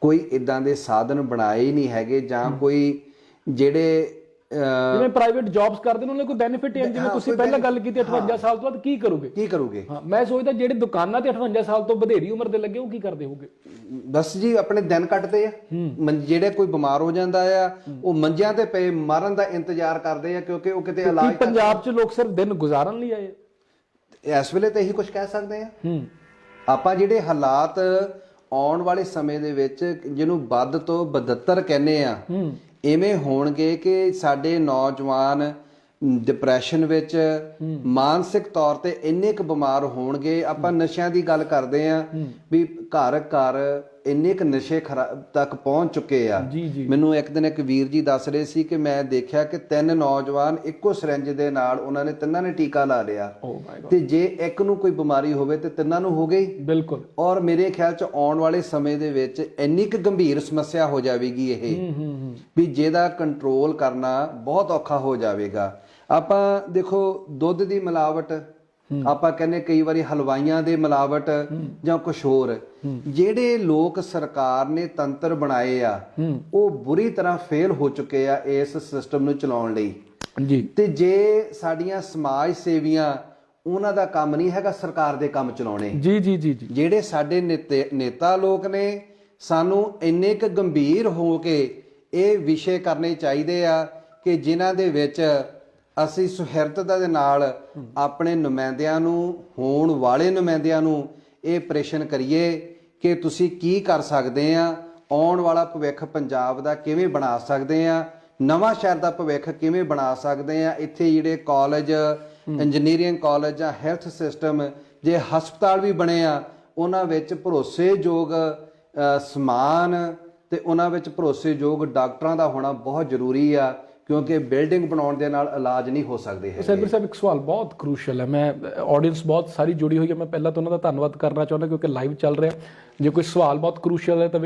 ਕੋਈ ਇਦਾਂ ਦੇ ਸਾਧਨ ਬਣਾਏ ਹੀ ਨਹੀਂ ਹੈਗੇ, ਜਾਂ ਕੋਈ ਜਿਹੜੇ ਜਿਵੇਂ ਪ੍ਰਾਈਵੇਟ ਜੌਬਸ ਕਰਦੇ ਨੇ ਉਹਨਾਂ ਕੋਈ ਬੈਨੀਫਿਟ ਹੈ। ਜਿਵੇਂ ਤੁਸੀਂ ਪਹਿਲਾਂ ਗੱਲ ਕੀਤੀ 58 ਸਾਲ ਤੋਂ ਬਾਅਦ ਕੀ ਕਰੋਗੇ? ਹਾਂ, ਮੈਂ ਸੋਚਦਾ ਜਿਹੜੇ ਦੁਕਾਨਾਂ ਤੇ 58 ਸਾਲ ਤੋਂ ਵਧੇਰੀ ਉਮਰ ਦੇ ਲੱਗੇ ਉਹ ਕੀ ਕਰਦੇ ਹੋਗੇ? ਬਸ ਜੀ ਆਪਣੇ ਦਿਨ ਕੱਟਦੇ ਆ। ਜਿਹੜੇ ਕੋਈ ਬਿਮਾਰ ਹੋ ਜਾਂਦਾ ਆ ਉਹ ਮੰਜਿਆਂ ਤੇ ਪਏ ਮਰਨ ਦਾ ਇੰਤਜ਼ਾਰ ਕਰਦੇ ਆ, ਕਿਉਂਕਿ ਉਹ ਕਿਤੇ ਇਲਾਜ। ਪੰਜਾਬ 'ਚ ਲੋਕ ਸਿਰਫ ਦਿਨ ਗੁਜ਼ਾਰਨ ਲਈ ਆਏ ਇਸ ਵੇਲੇ ਤਾਂ ਇਹੀ ਕੁਝ ਕਹਿ ਸਕਦੇ ਆ ਆਪਾਂ। ਜਿਹੜੇ ਹਾਲਾਤ ਆਉਣ ਵਾਲੇ ਸਮੇਂ ਦੇ ਵਿੱਚ ਜਿਹਨੂੰ ਵੱਧ ਤੋਂ ਬਦਤਰ ਕਹਿੰਦੇ ਆ, ਇਵੇਂ ਹੋਣਗੇ ਕਿ ਸਾਡੇ ਨੌਜਵਾਨ ਡਿਪਰੈਸ਼ਨ ਵਿੱਚ, ਮਾਨਸਿਕ ਤੌਰ ਤੇ ਇੰਨੇ ਕੁ ਬਿਮਾਰ ਹੋਣਗੇ। ਆਪਾਂ ਨਸ਼ਿਆਂ ਦੀ ਗੱਲ ਕਰਦੇ ਆ ਵੀ ਘਰ ਘਰ ਇੰਨੇ ਕੁ ਨਸ਼ੇ ਤੱਕ ਪਹੁੰਚ ਚੁੱਕੇ ਆ। ਮੈਨੂੰ ਇੱਕ ਦਿਨ ਇੱਕ ਵੀਰ ਜੀ ਦੱਸ ਰਹੇ ਸੀ ਕਿ ਮੈਂ ਦੇਖਿਆ ਕਿ 3 ਨੌਜਵਾਨ ਇੱਕੋ ਸਿਰੰਜ ਦੇ ਨਾਲ ਉਹਨਾਂ ਨੇ ਤਿੰਨਾਂ ਨੇ ਟੀਕਾ ਲਾ ਲਿਆ, ਤੇ ਜੇ ਇੱਕ ਨੂੰ ਕੋਈ ਬਿਮਾਰੀ ਹੋਵੇ ਤੇ ਤਿੰਨਾਂ ਨੂੰ ਹੋ ਗਈ। ਬਿਲਕੁਲ। ਔਰ ਮੇਰੇ ਖਿਆਲ ਚ ਆਉਣ ਵਾਲੇ ਸਮੇਂ ਦੇ ਵਿੱਚ ਇੰਨੀ ਕੁ ਗੰਭੀਰ ਸਮੱਸਿਆ ਹੋ ਜਾਵੇਗੀ ਇਹ ਵੀ ਜਿਹਦਾ ਕੰਟਰੋਲ ਕਰਨਾ ਬਹੁਤ ਔਖਾ ਹੋ ਜਾਵੇਗਾ। ਆਪਾਂ ਦੇਖੋ ਦੁੱਧ ਦੀ ਮਿਲਾਵਟ, ਆਪਾਂ ਕਹਿੰਦੇ ਕਈ ਵਾਰੀ ਹਲਵਾਈਆਂ ਦੇ ਮਿਲਾਵਟ ਜਾਂ ਕੁਛ ਹੋਰ, ਜਿਹੜੇ ਲੋਕ ਸਰਕਾਰ ਨੇ ਤੰਤਰ ਬਣਾਏ ਆ ਉਹ ਬੁਰੀ ਤਰ੍ਹਾਂ ਫੇਲ ਹੋ ਚੁੱਕੇ ਆ ਇਸ ਸਿਸਟਮ ਨੂੰ ਚਲਾਉਣ ਲਈ। ਤੇ ਜੇ ਸਾਡੀਆਂ ਸਮਾਜ ਸੇਵੀਆਂ ਉਹਨਾਂ ਦਾ ਕੰਮ ਨਹੀਂ ਹੈਗਾ ਸਰਕਾਰ ਦੇ ਕੰਮ ਚਲਾਉਣੇ। ਜੀ ਜੀ ਜੀ ਜੀ ਜਿਹੜੇ ਸਾਡੇ ਨੇਤਾ ਲੋਕ ਨੇ, ਸਾਨੂੰ ਇੰਨੇ ਕੁ ਗੰਭੀਰ ਹੋ ਕੇ ਇਹ ਵਿਸ਼ੇ ਕਰਨੇ ਚਾਹੀਦੇ ਆ ਕਿ ਜਿਨ੍ਹਾਂ ਦੇ ਵਿੱਚ ਅਸੀਂ ਸੁਹਿਰਦਤਾ ਦੇ ਨਾਲ ਆਪਣੇ ਨੁਮਾਇੰਦਿਆਂ ਨੂੰ, ਹੋਣ ਵਾਲੇ ਨੁਮਾਇੰਦਿਆਂ ਨੂੰ ਇਹ ਪ੍ਰਸ਼ਨ ਕਰੀਏ ਕਿ ਤੁਸੀਂ ਕੀ ਕਰ ਸਕਦੇ ਆ, ਆਉਣ ਵਾਲਾ ਭਵਿੱਖ ਪੰਜਾਬ ਦਾ ਕਿਵੇਂ ਬਣਾ ਸਕਦੇ ਆ, ਨਵਾਂ ਸ਼ਹਿਰ ਦਾ ਭਵਿੱਖ ਕਿਵੇਂ ਬਣਾ ਸਕਦੇ ਆ। ਇੱਥੇ ਜਿਹੜੇ ਕਾਲਜ, ਇੰਜੀਨੀਅਰਿੰਗ ਕਾਲਜ ਜਾਂ ਹੈਲਥ ਸਿਸਟਮ, ਜੇ ਹਸਪਤਾਲ ਵੀ ਬਣੇ ਆ, ਉਹਨਾਂ ਵਿੱਚ ਭਰੋਸੇਯੋਗ ਸਮਾਨ ਤੇ ਉਹਨਾਂ ਵਿੱਚ ਭਰੋਸੇਯੋਗ ਡਾਕਟਰਾਂ ਦਾ ਹੋਣਾ ਬਹੁਤ ਜ਼ਰੂਰੀ ਆ, ਕਿਉਂਕਿ ਬਿਲਡਿੰਗ ਬਣਾਉਣ ਦੇ ਨਾਲ ਇਲਾਜ ਨਹੀਂ ਹੋ ਸਕਦੇ ਹੈ। ਸੈਬਰ ਸਾਹਿਬ, ਇੱਕ ਸਵਾਲ ਬਹੁਤ ਕ੍ਰੂਸ਼ਲ ਹੈ, ਮੈਂ ਆਡੀਅנס ਬਹੁਤ ਸਾਰੀ ਜੁੜੀ ਹੋਈ ਹੈ, ਮੈਂ ਪਹਿਲਾਂ ਤਾਂ ਉਹਨਾਂ ਦਾ ਧੰਨਵਾਦ ਕਰਨਾ ਚਾਹੁੰਦਾ ਕਿਉਂਕਿ ਲਾਈਵ ਚੱਲ ਰਿਹਾ। ਜੇ ਕੋਈ ਸਵਾਲ ਬਹੁਤ ਕ੍ਰੂਸ਼ਲ ਹੈ ਤਾਂ